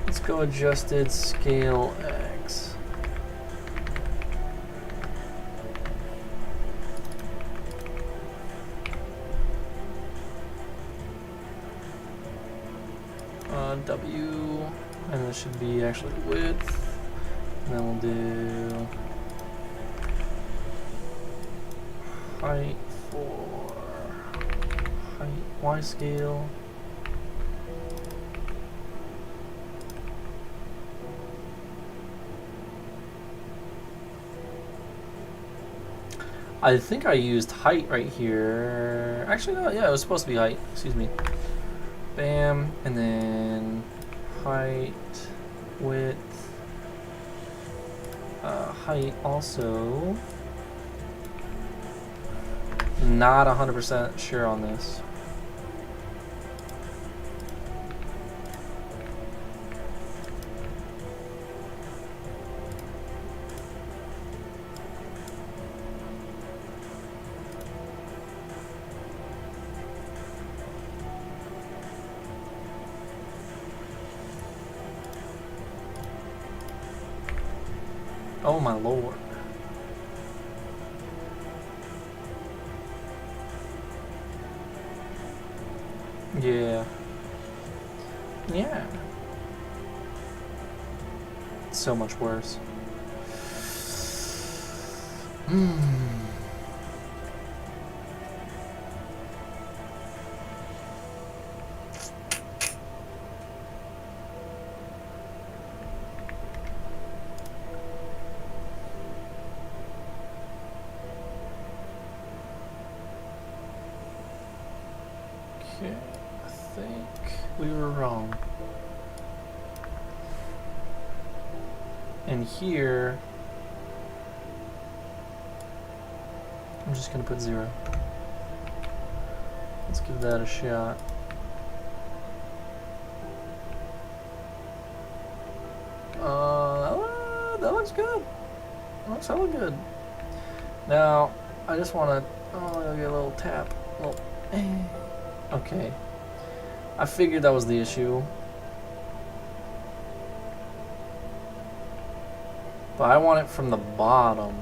Speaker 1: Let's go adjusted scale X. W, and this should be actually width. And then we'll do height for height Y scale. I think I used height right here. Actually, no, yeah, it was supposed to be height. Excuse me. Bam, and then height, width, height also. Not 100% sure on this. Oh my lord. Yeah. Yeah. So much worse. Okay, I think we were wrong. And here, I'm just gonna put 0. Let's give that a shot. That looks good. That looks hella good. Now, I just want to. Oh, I'll get a little tap. Okay. I figured that was the issue. But I want it from the bottom.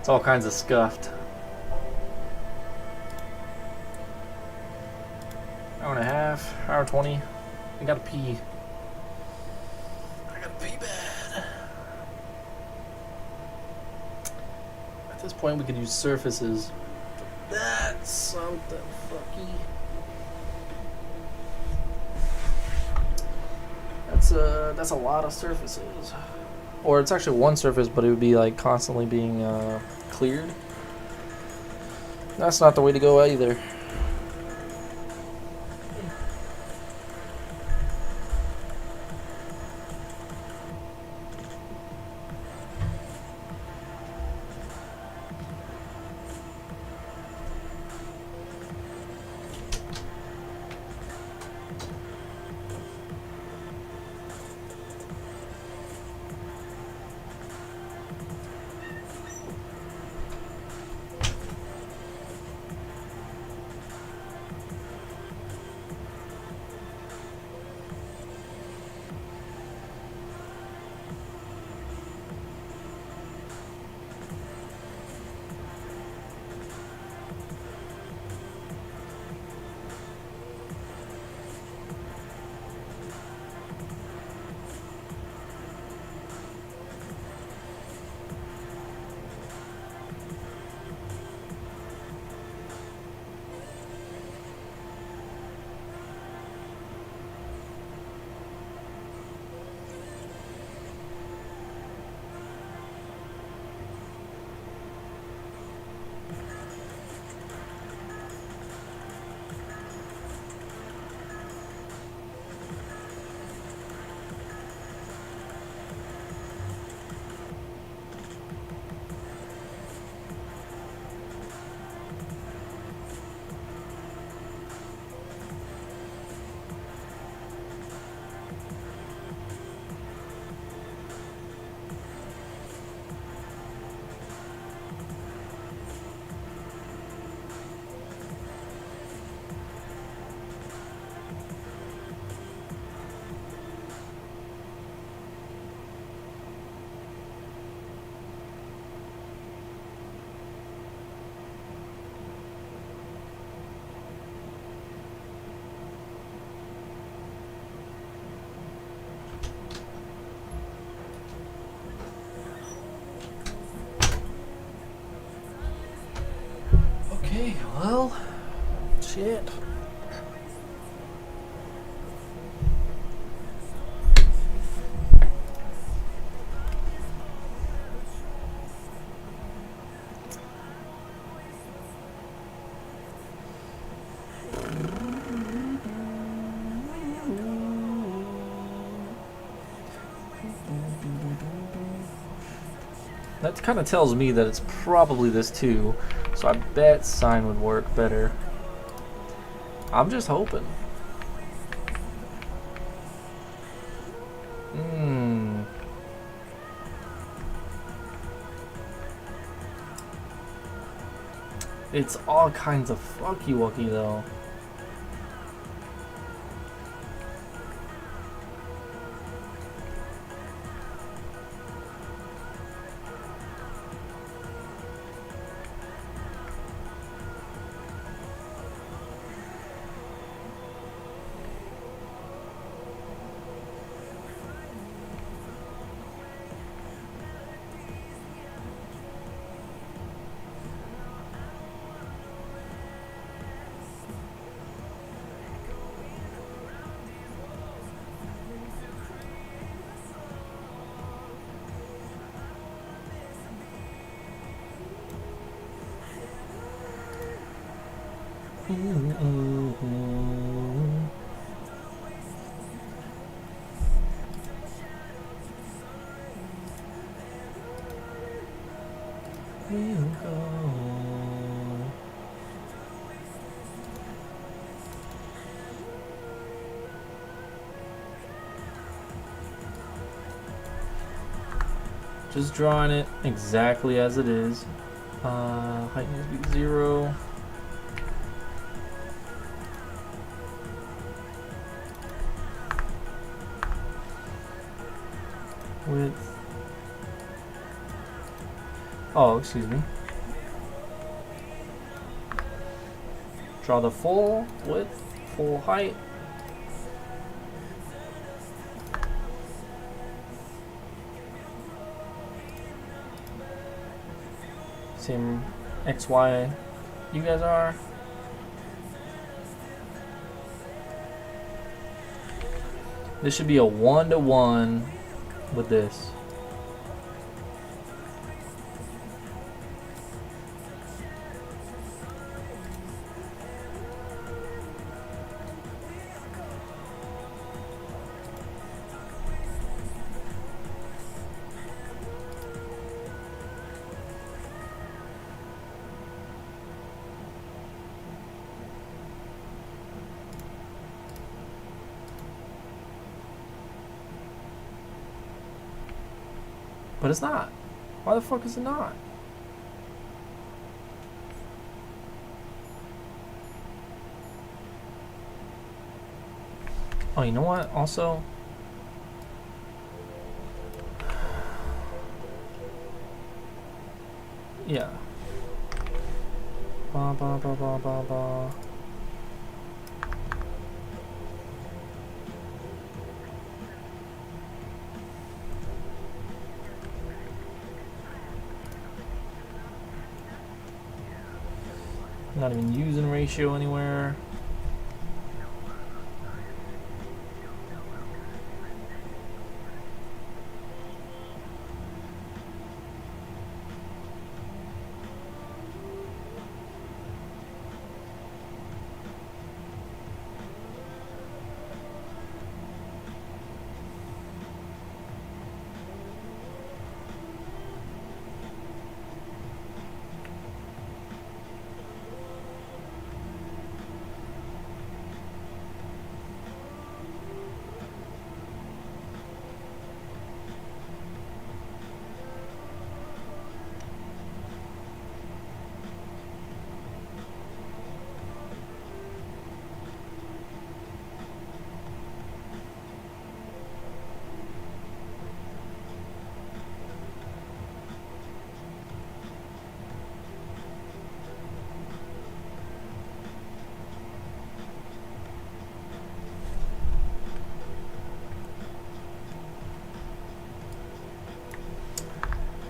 Speaker 1: It's all kinds of scuffed. Hour and a half, hour 20. I gotta pee. I gotta pee bad. At this point, we could use surfaces. That's something fucky. That's a lot of surfaces. Or it's actually one surface, but it would be like constantly being cleared. That's not the way to go either. Okay, well, shit. That kind of tells me that it's probably this too, so I bet sign would work better. I'm just hoping. It's all kinds of fucky wucky though. We'll go. Just drawing it exactly as it is. Height needs to be 0. Width. Oh, excuse me. Draw the full width, full height. Same X, Y you guys are. This should be a 1-to-1 with this. But it's not. Why the fuck is it not? Oh, you know what? Also, yeah. Ba ba ba ba ba ba. Not even using ratio anywhere.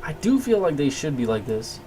Speaker 1: I do feel like they should be like this.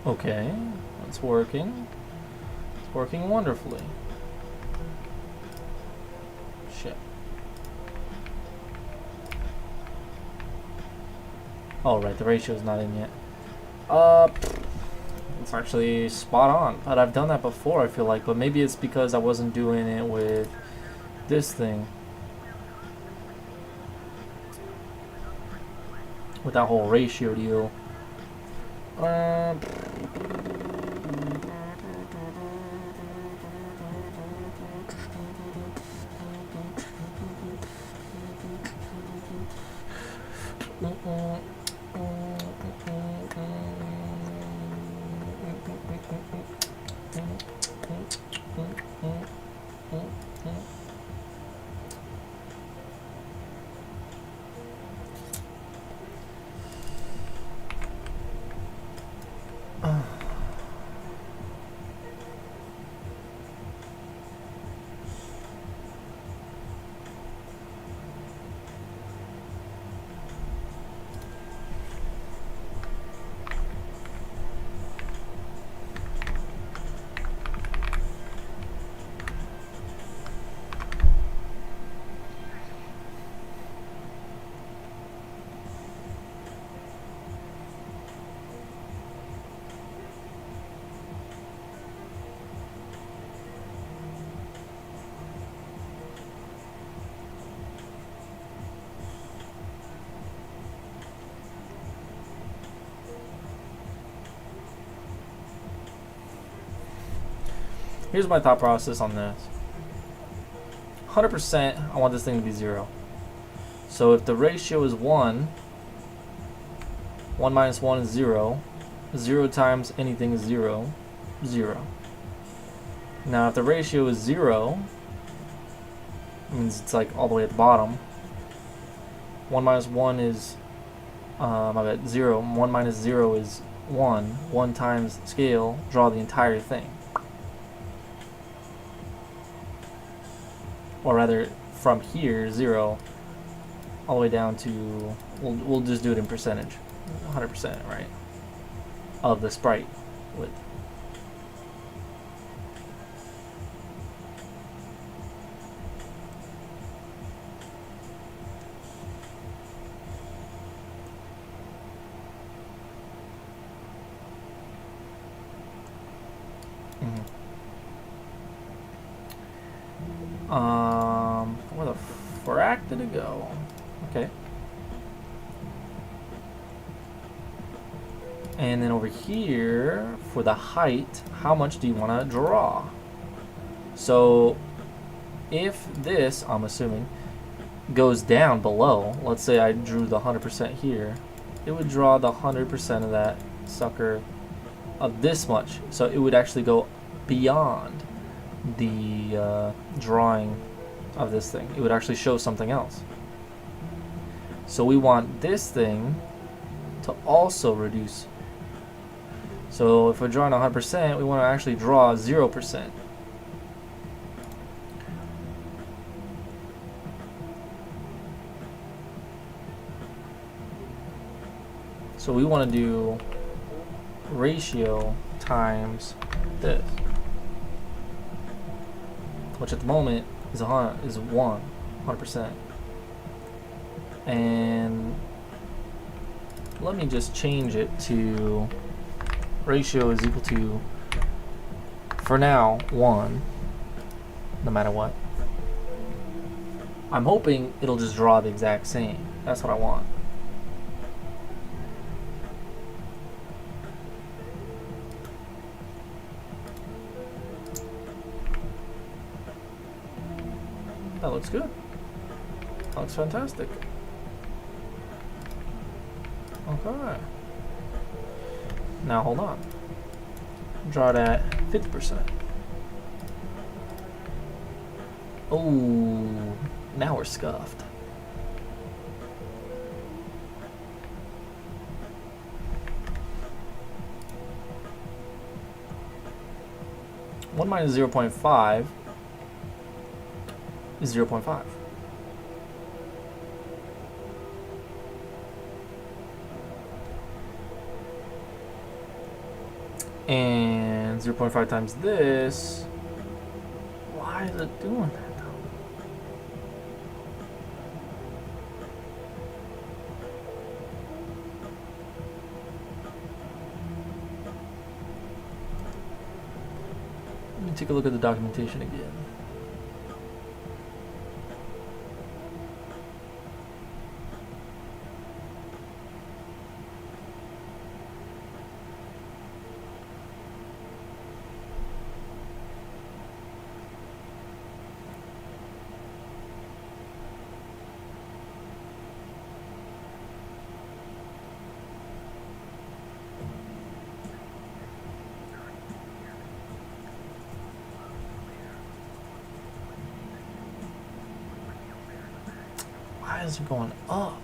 Speaker 1: Okay, it's working. It's working wonderfully. Shit. Oh, right, the ratio's not in yet. It's actually spot on. But I've done that before, I feel like. But maybe it's because I wasn't doing it with this thing. With that whole ratio deal. Here's my thought process on this. 100%, I want this thing to be 0. So if the ratio is 1, 1 minus 1 is 0. 0 times anything is 0. 0. Now if the ratio is 0, it means it's like all the way at the bottom. 1 minus 1 is, my bad, 0. 1 minus 0 is 1. 1 times scale, draw the entire thing. Or rather, from here, 0, all the way down to, we'll just do it in percentage, 100%, right, of the sprite width. Where the frack did it go? Okay. And then over here, for the height, how much do you want to draw? So, if this, I'm assuming, goes down below, let's say I drew the 100% here, it would draw the 100% of that sucker of this much. So it would actually go beyond the drawing of this thing. It would actually show something else. So we want this thing to also reduce. So if we're drawing 100%, we want to actually draw 0%. So we want to do ratio times this, which at the moment is 100%. And let me just change it to ratio is equal to, for now, 1, no matter what. I'm hoping it'll just draw the exact same. That's what I want. That looks good. That looks fantastic. Okay. Now hold on. Draw it at 50%. Oh, now we're scuffed. One minus 0.5 is 0.5. And 0.5 times this. Why is it doing that though? me take a look at the documentation again. Why is it going up?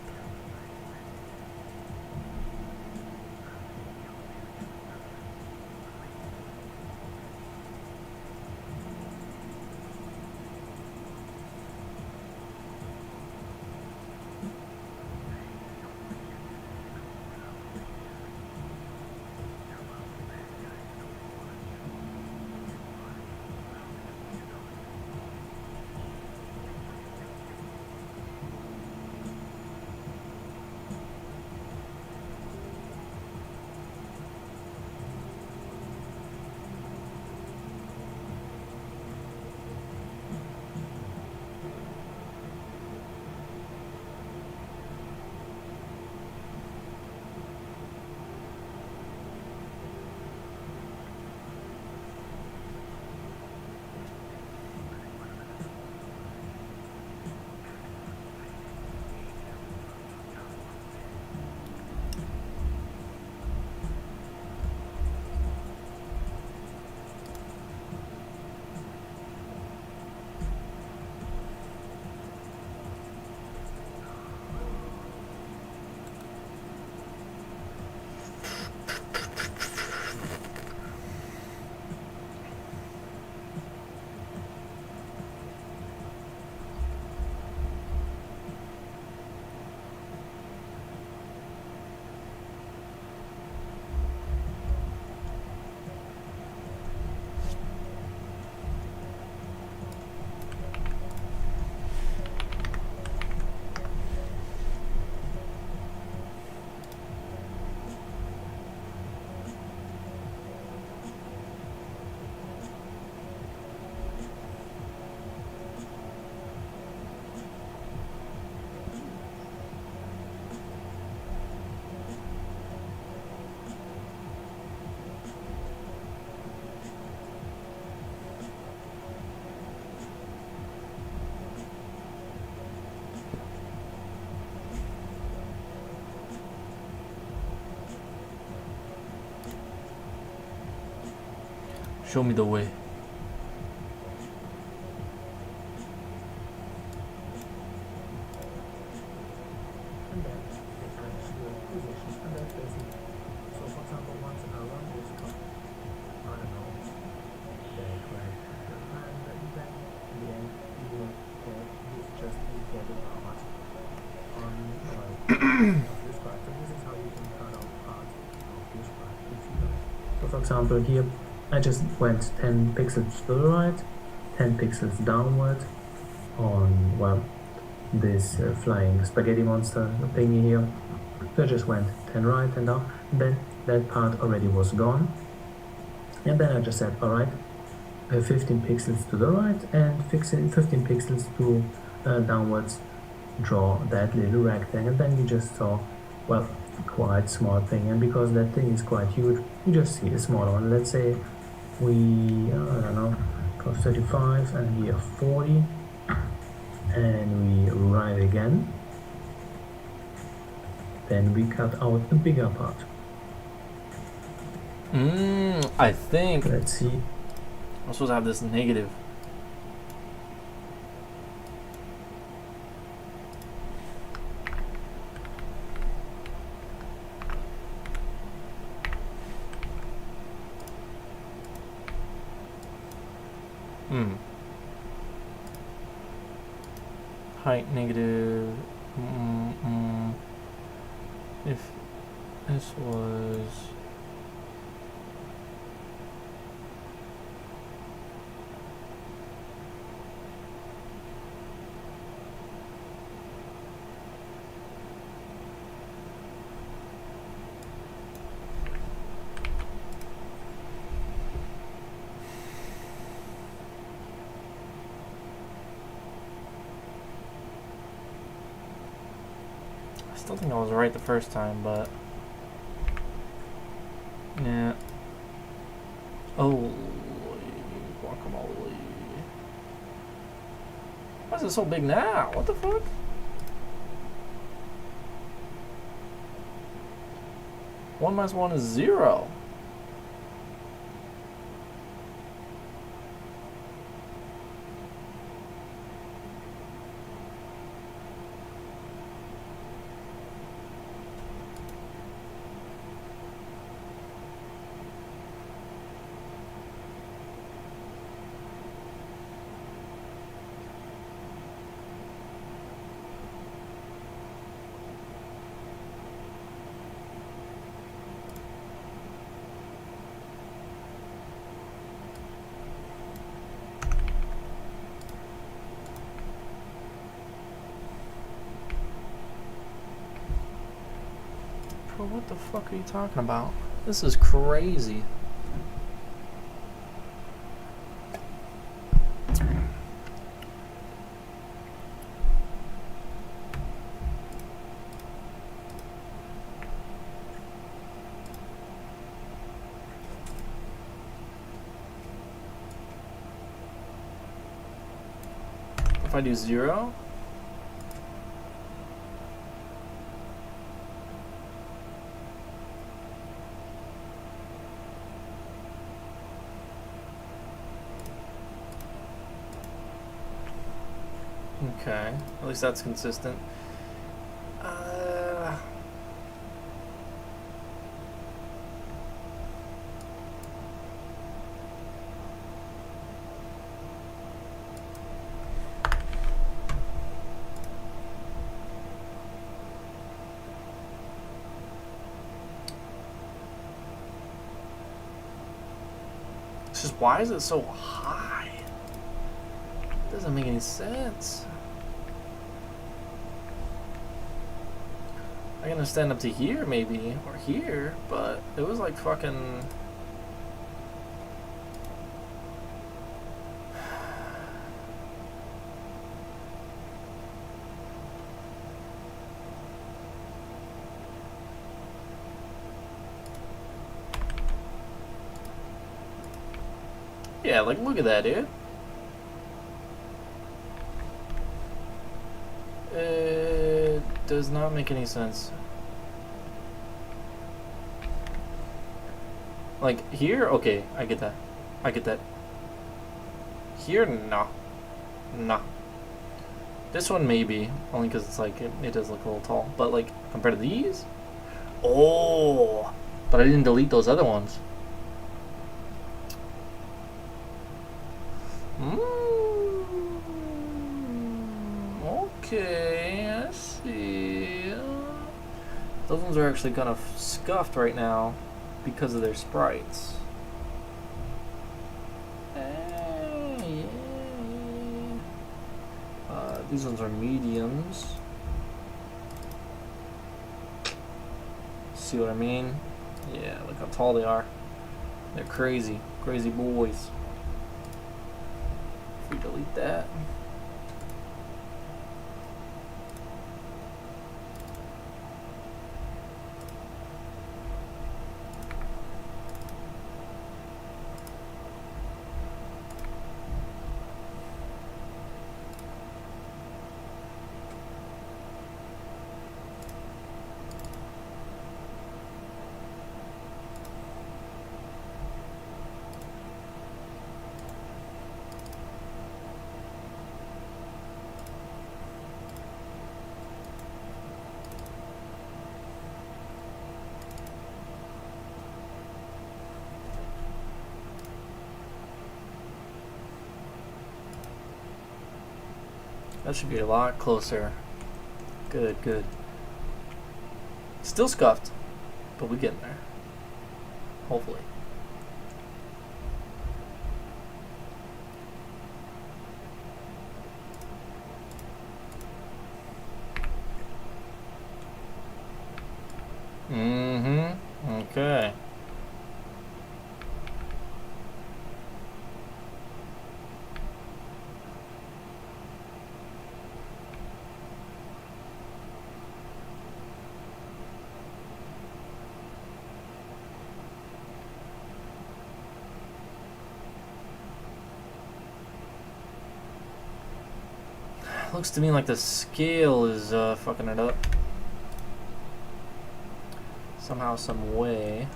Speaker 1: Show me the way.
Speaker 3: And then they can show position and then basically. So for example, once around this come, I don't know, they correct. And then in the end you will get this just you get it part on this part. So this is how you can cut out part of this part if you don't. So for example here I just went 10 pixels to the right, 10 pixels downward on, well, this flying spaghetti monster thingy here. So I just went 10 right and down, then that part already was gone. And then I just said, alright, 15 pixels to the right and 15 pixels to downwards, draw that little rectangle. And then you just saw, well, quite small thing. And because that thing is quite huge, you just see a small one. Let's say we, I don't know, go 35 and here 40. And we write again. Then we cut out the bigger part.
Speaker 1: I think
Speaker 3: Let's see.
Speaker 1: I'm supposed to have this negative. Height negative. If this was Still think I was right the first time, but yeah. Oh, guacamole. Why is it so big now? What the fuck? One minus one is 0. Bro, what the fuck are you talking about? This is crazy. If I do 0, okay, at least that's consistent. It's just, why is it so high? It doesn't make any sense. I'm gonna stand up to here maybe, or here, but it was like fucking... Yeah, like look at that, dude. It does not make any sense. Like here, okay, I get that. I get that. Here, no. Nah. This one maybe, only because it's like, it does look a little tall. But like, compared to these? Oh! But I didn't delete those other ones. Okay, I see. Those ones are actually kind of scuffed right now because of their sprites. These ones are mediums. See what I mean? Yeah, look how tall they are. They're crazy, crazy boys. If we delete that. That should be a lot closer. Good, good. Still scuffed, but we're getting there. Hopefully. Mm-hmm. Okay. Looks to me like the scale is fucking it up. Somehow, some way.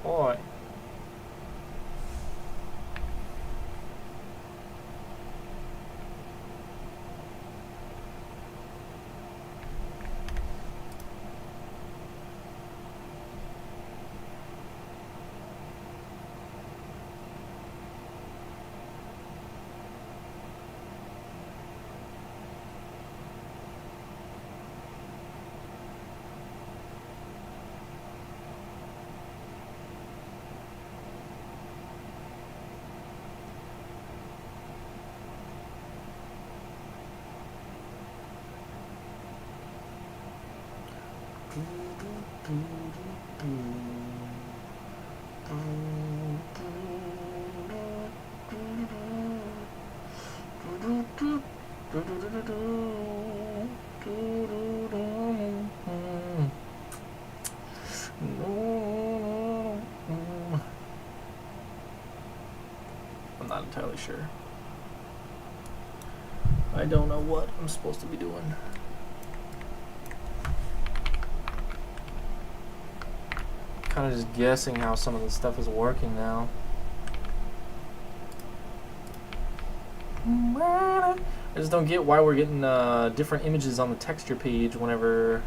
Speaker 1: Boy. I'm not entirely sure. I don't know what I'm supposed to be doing. Kind of just guessing how some of this stuff is working now. I just don't get why we're getting different images on the texture page whenever.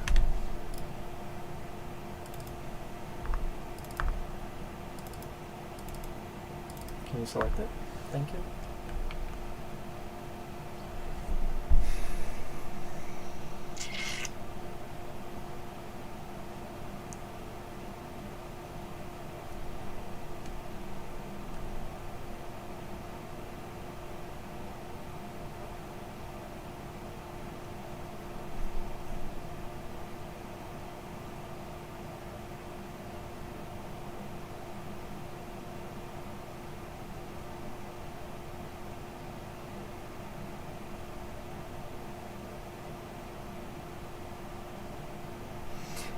Speaker 1: Can you select it? Thank you.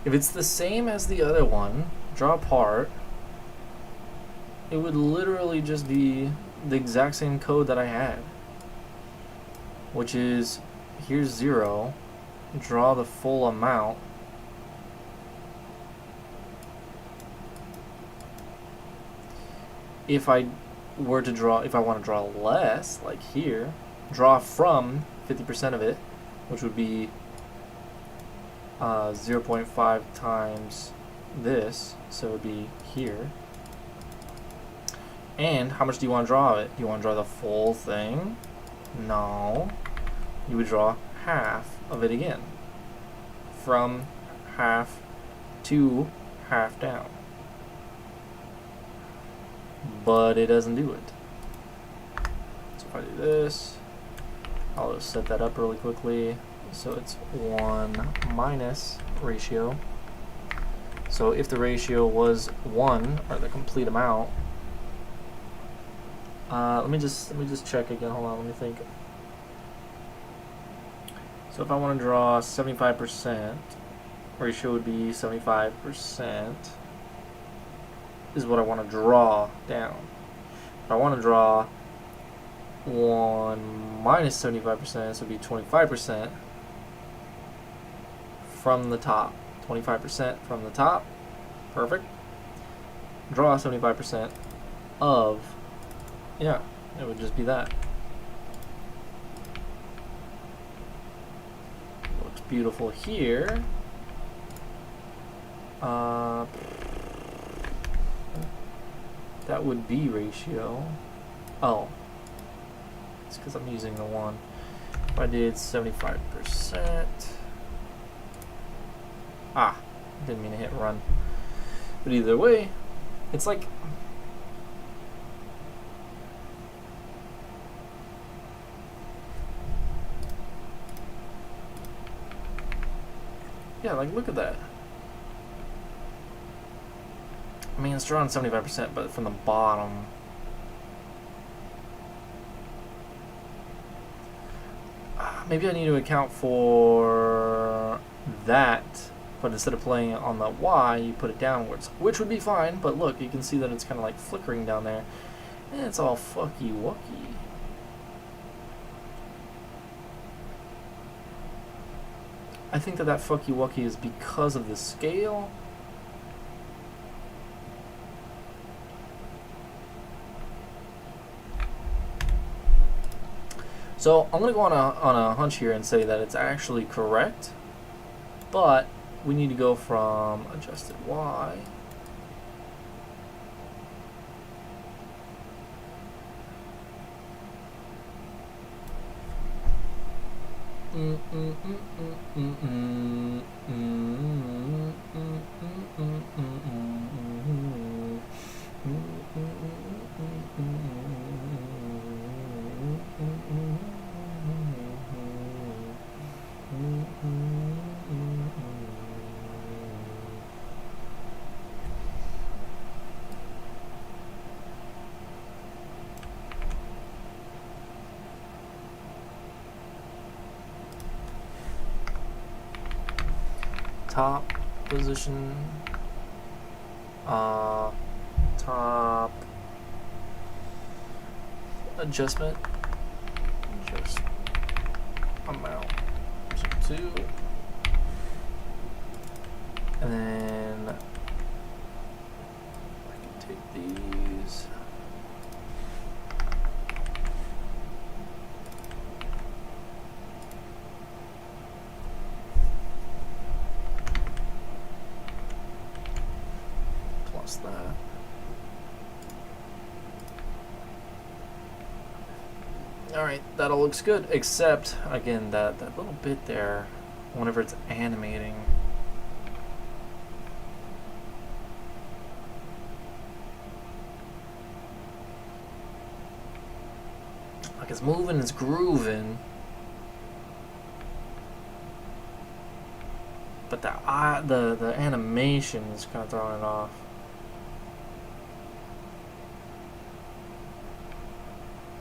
Speaker 1: If it's the same as the other one, draw apart, it would literally just be the exact same code that I had. Which is, here's 0, draw the full amount. If I want to draw less, like here, draw from 50% of it, which would be 0.5 times this, so it would be here. And how much do you want to draw of it? Do you want to draw the full thing? No. You would draw half of it again. From half to half down. But it doesn't do it. So if I do this, I'll just set that up really quickly. So it's 1 minus ratio. So if the ratio was 1, or the complete amount, let me just check again. Hold on, let me think. So if I want to draw 75%, ratio would be 75% is what I want to draw down. If I want to draw 1 minus 75%, so it would be 25% from the top. 25% from the top. Perfect. Draw 75% of, yeah, it would just be that. Looks beautiful here. That would be ratio. Oh, it's because I'm using the 1. If I did 75%. Ah, didn't mean to hit run. But either way, it's like, yeah, like look at that. I mean, it's drawn 75%, but from the bottom. Maybe I need to account for that, but instead of playing it on the Y, you put it downwards, which would be fine, but look, you can see that it's kind of like flickering down there, and it's all fucky-wucky. I think that fucky-wucky is because of the scale. So I'm going to go on a hunch here and say that it's actually correct, but we need to go from adjusted Y top position, top adjustment, just amount, so 2, and then I can take these. That. Alright, that all looks good, except, again, that little bit there, whenever it's animating. Like it's moving, it's grooving. But the animation is kind of throwing it off.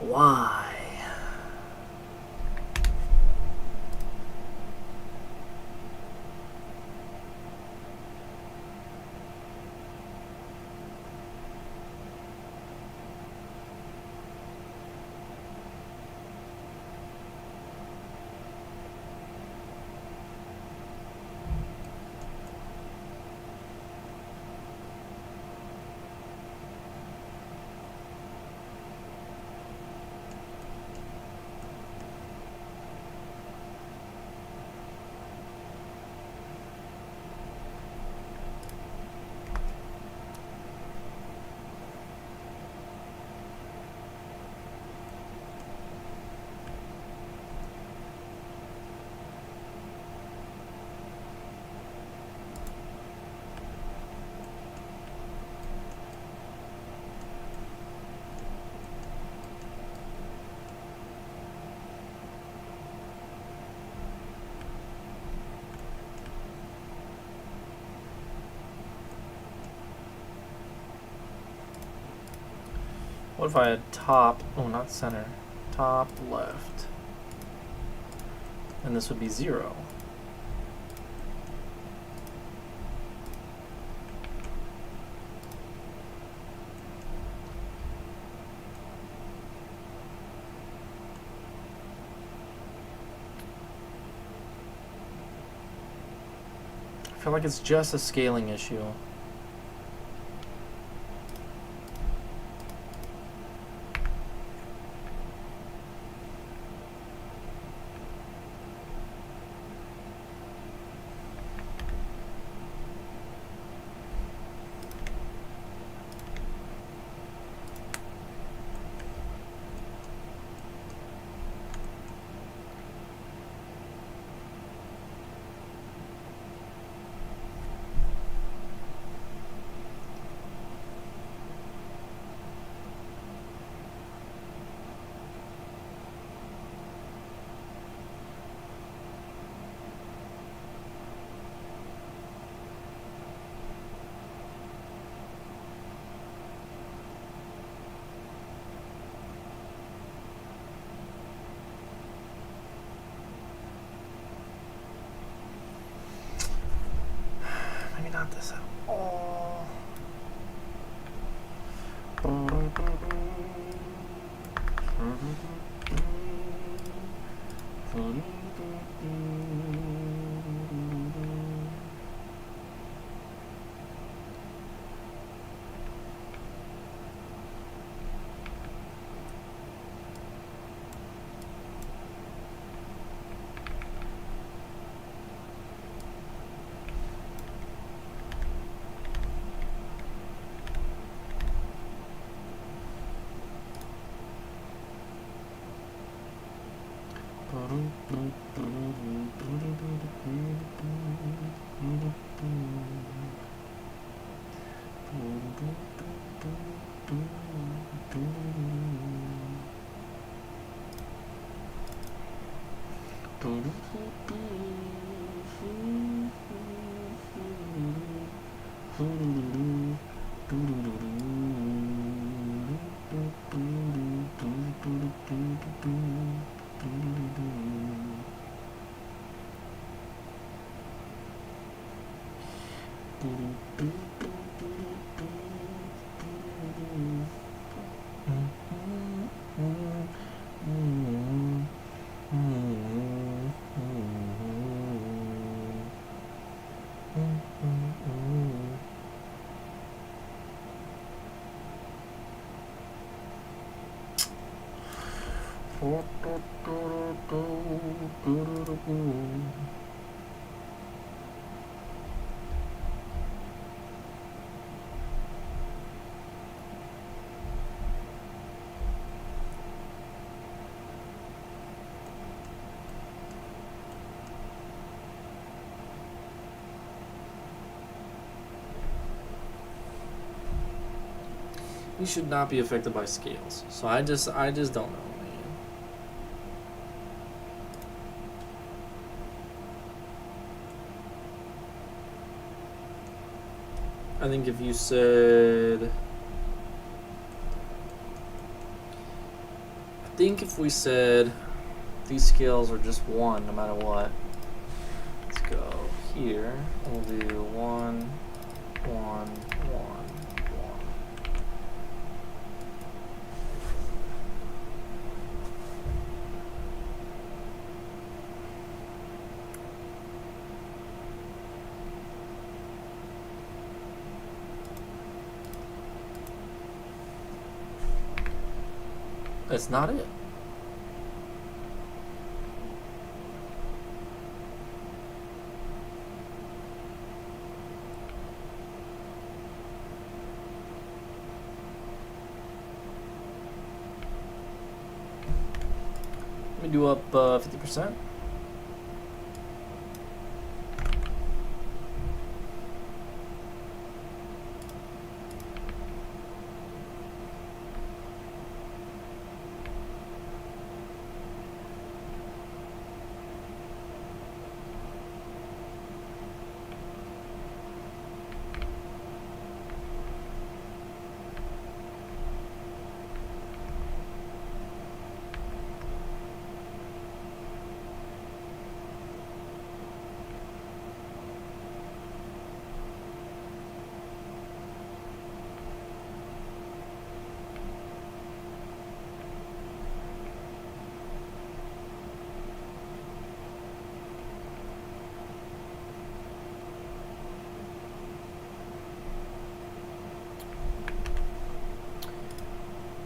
Speaker 1: Why? What if I had top, oh not center, top left, and this would be 0. I feel like it's just a scaling issue. Maybe not this at all. You should not be affected by scales. So I just don't know, man. I think if you said, I think if we said these scales are just 1 no matter what. Let's go here. We'll do 1, 1, 1. That's not it. Let me do up 50%.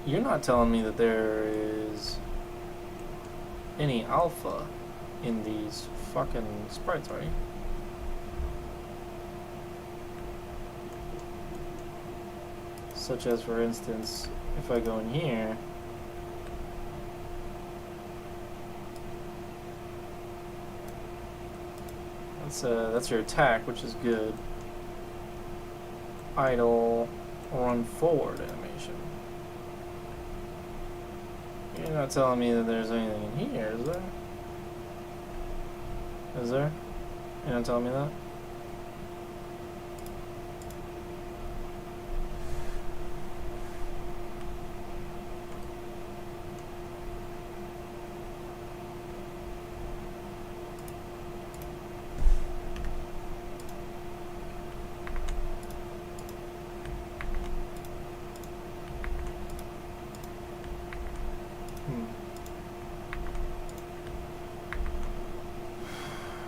Speaker 1: You're not telling me that there is any alpha in these fucking sprites, are you? Such as, for instance, if I go in here, that's your attack, which is good. Idle, run forward animation. You're not telling me that there's anything in here, is there? Is there? You're not telling me that?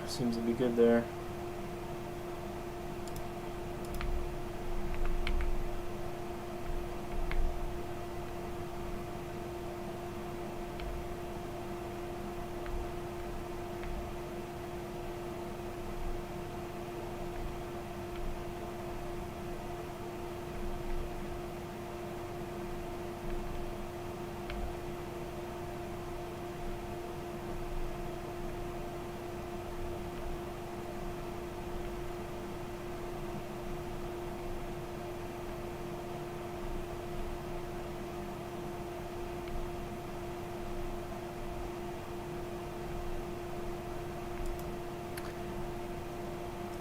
Speaker 1: Seems to be good there.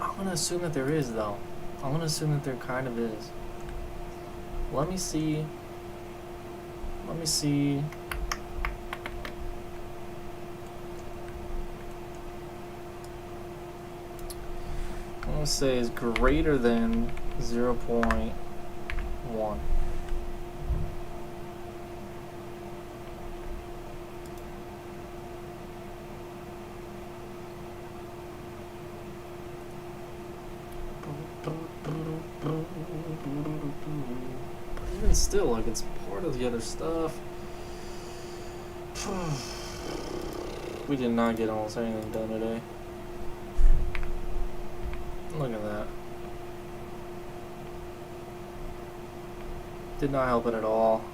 Speaker 1: I'm gonna assume that there is, though. I'm gonna assume that there kind of is. Let me see. Let me see. I'm gonna say is greater than 0.1. But even still, like, it's part of the other stuff. We did not get almost anything done today. Look at that. Did not help it at all.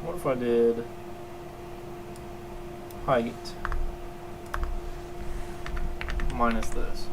Speaker 1: What if I did height minus this?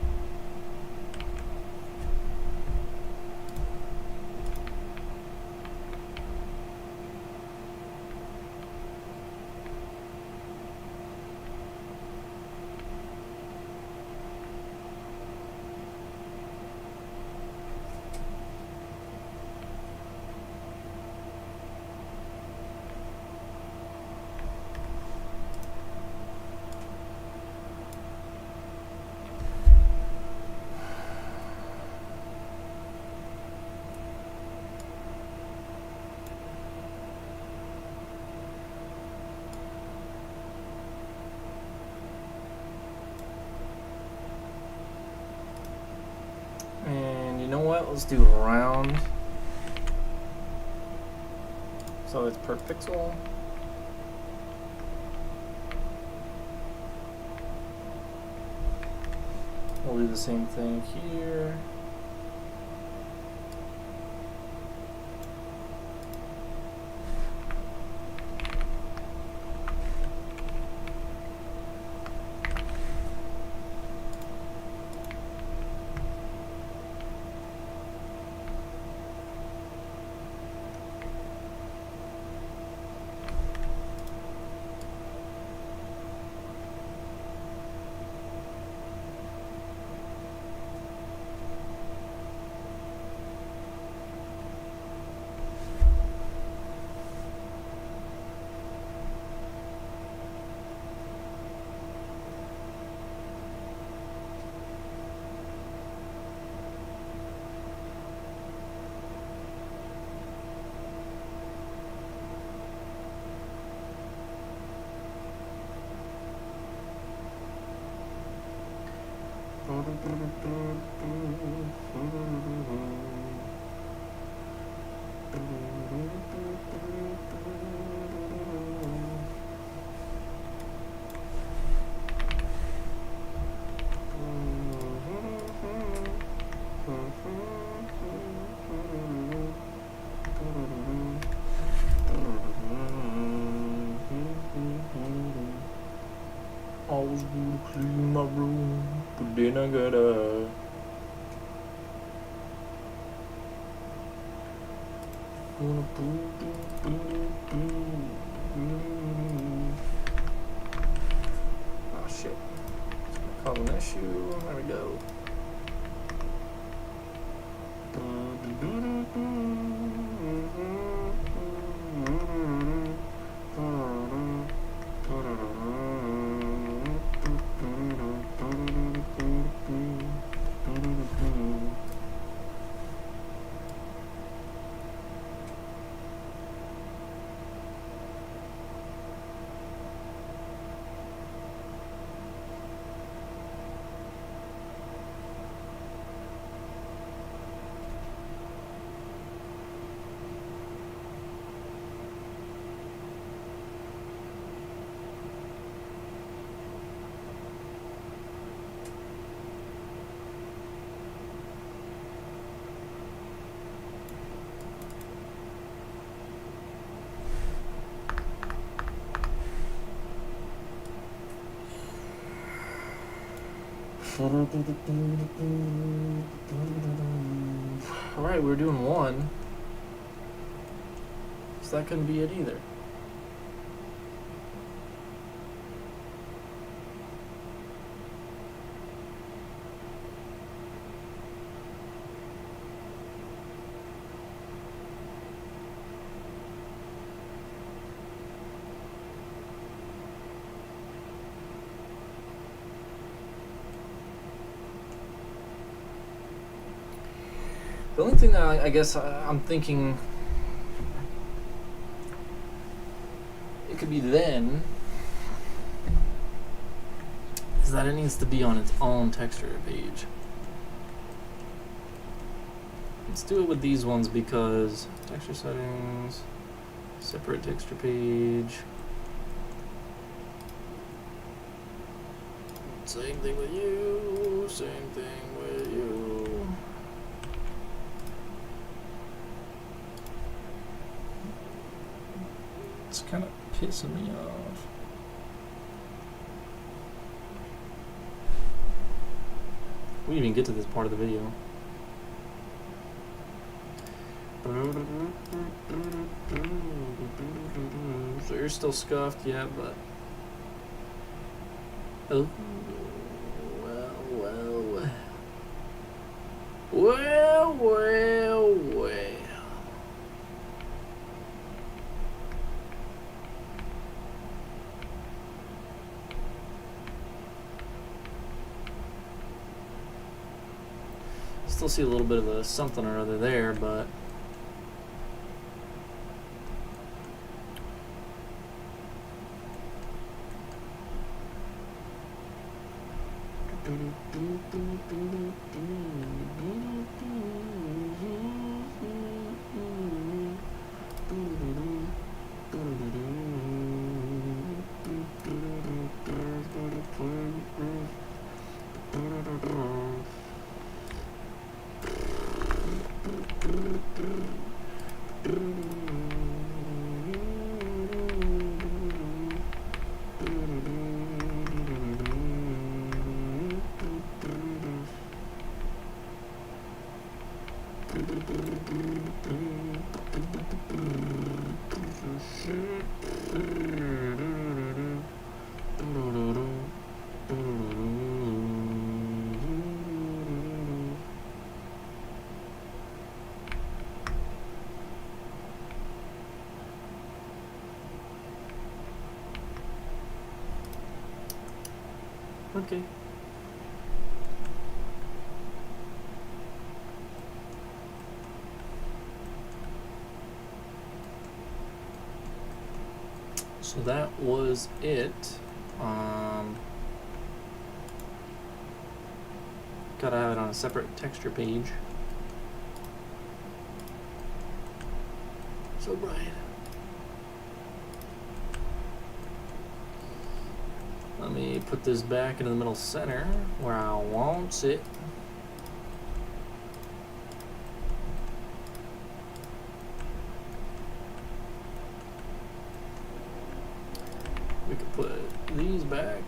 Speaker 1: And you know what? Let's do round. So it's per pixel. We'll do the same thing here. I was gonna clean my room, but then I gotta. Oh shit. It's gonna cause an issue. There we go. Alright, we're doing one. So that couldn't be it either. The only thing that I guess I'm thinking it could be then is that it needs to be on its own texture page. Let's do it with these ones because texture settings, separate texture page. Same thing with you, same thing with you. It's kind of pissing me off. We didn't even get to this part of the video. So you're still scuffed, yeah, but oh, well. Still see a little bit of a something or other there, but okay. So that was it. Gotta have it on a separate texture page. So bright. Let me put this back into the middle center where I want it. We can put these back.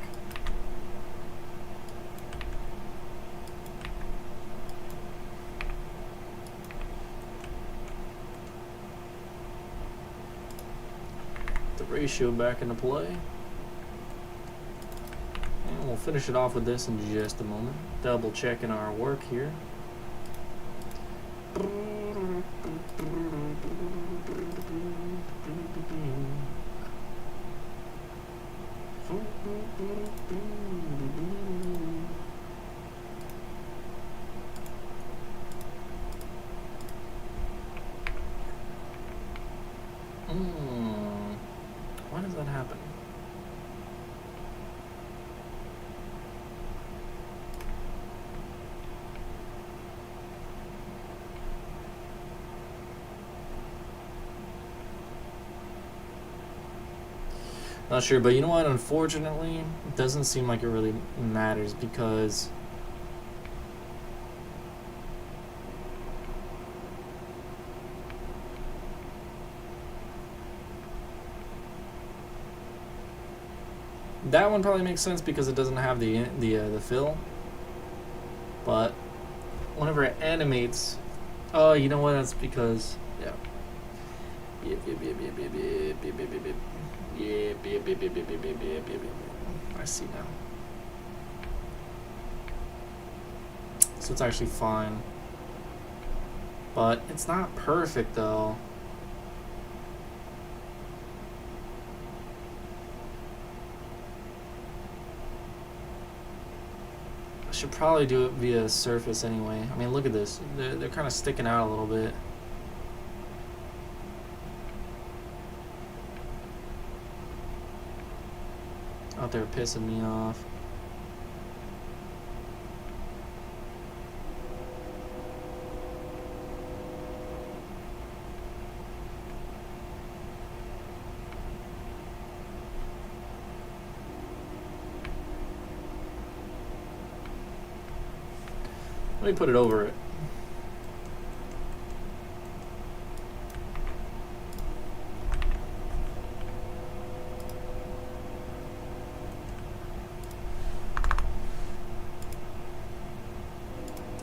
Speaker 1: The ratio back into play. And we'll finish it off with this in just a moment. Double checking our work here. Why does that happen? Not sure, but you know what? Unfortunately, it doesn't seem like it really matters because that one probably makes sense because it doesn't have the fill. But whenever it animates, oh, you know what? That's because Yep. I see now. So it's actually fine. But it's not perfect though. I should probably do it via surface anyway. I mean, look at this. They're kind of sticking out a little bit. Out there pissing me off. Let me put it over it.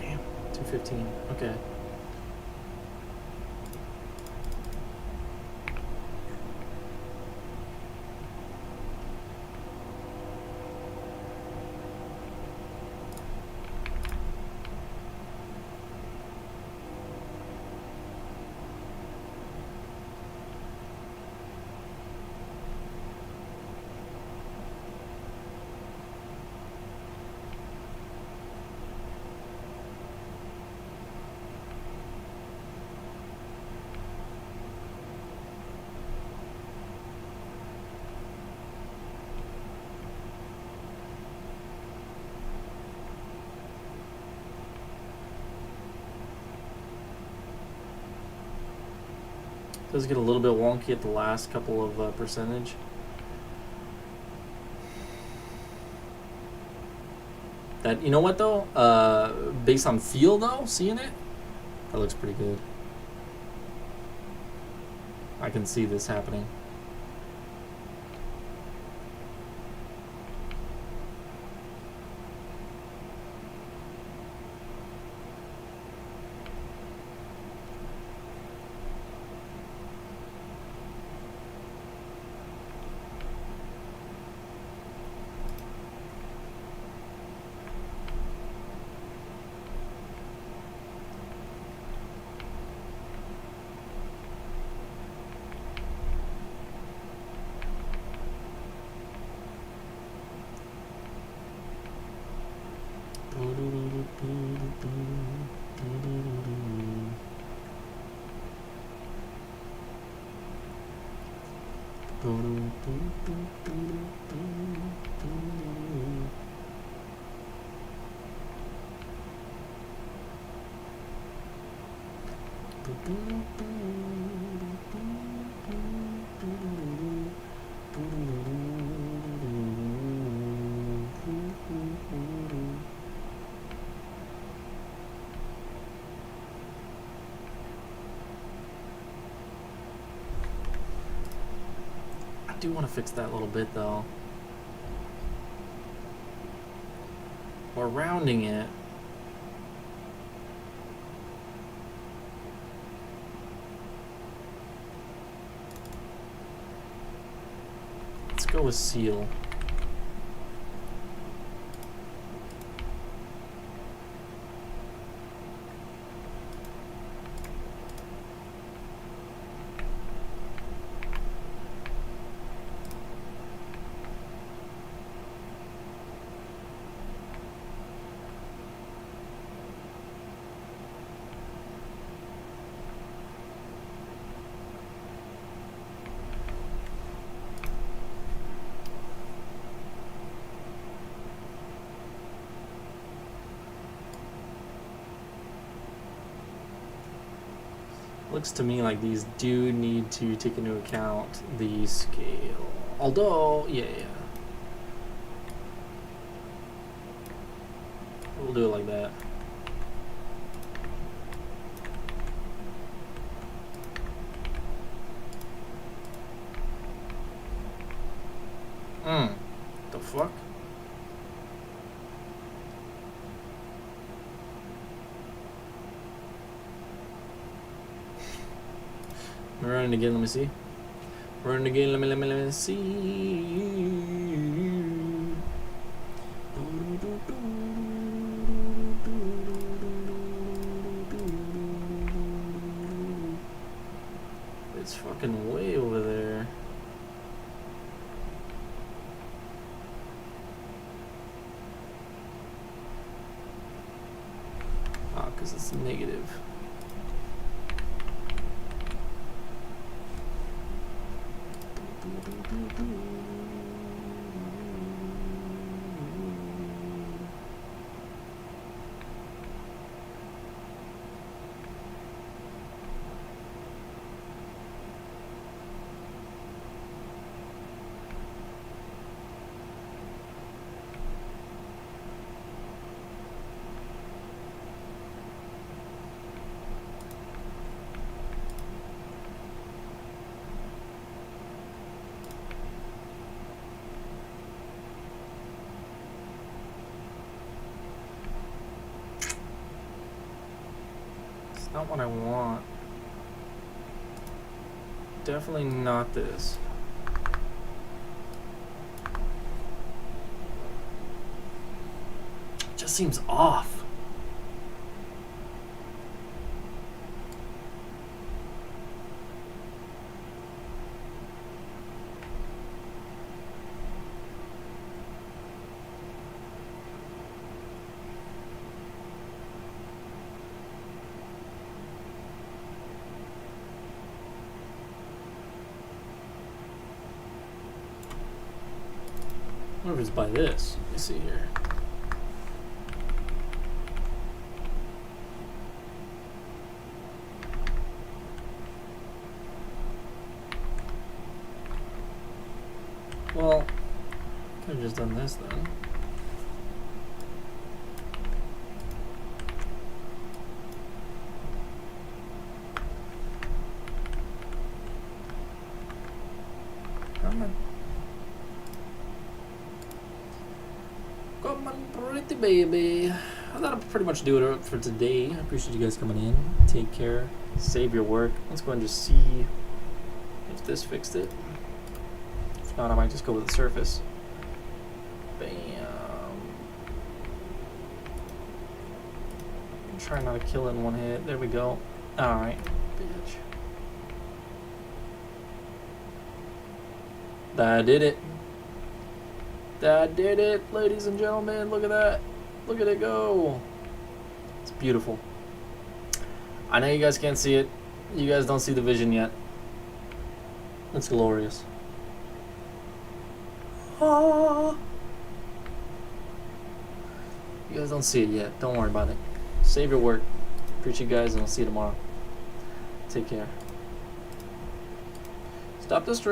Speaker 1: Damn, 215. Okay. Does get a little bit wonky at the last couple of percentage. That, you know what though? Based on feel though, seeing it, that looks pretty good. I can see this happening. I do want to fix that little bit though. We're rounding it. Let's go with seal. Looks to me like these do need to take into account the scale. Although, yeah. We'll do it like that. The fuck? We're running again, let me see. Running again, let me see. It's fucking way over there. Ah, because it's negative. Not what I want. Definitely not this. Just seems off. I wonder if it's by this. Let me see here. Well, could have just done this then. Come on. Come on, pretty baby. That'll pretty much do it for today. I appreciate you guys coming in. Take care. Save your work. Let's go and just see if this fixed it. If not, I might just go with the surface. Bam. Try not to kill it in one hit. There we go. Alright. Bitch. That did it. That did it, ladies and gentlemen. Look at that. Look at it go. It's beautiful. I know you guys can't see it. You guys don't see the vision yet. It's glorious. Ah. You guys don't see it yet. Don't worry about it. Save your work. Appreciate you guys, and I'll see you tomorrow. Take care. Stop the stream.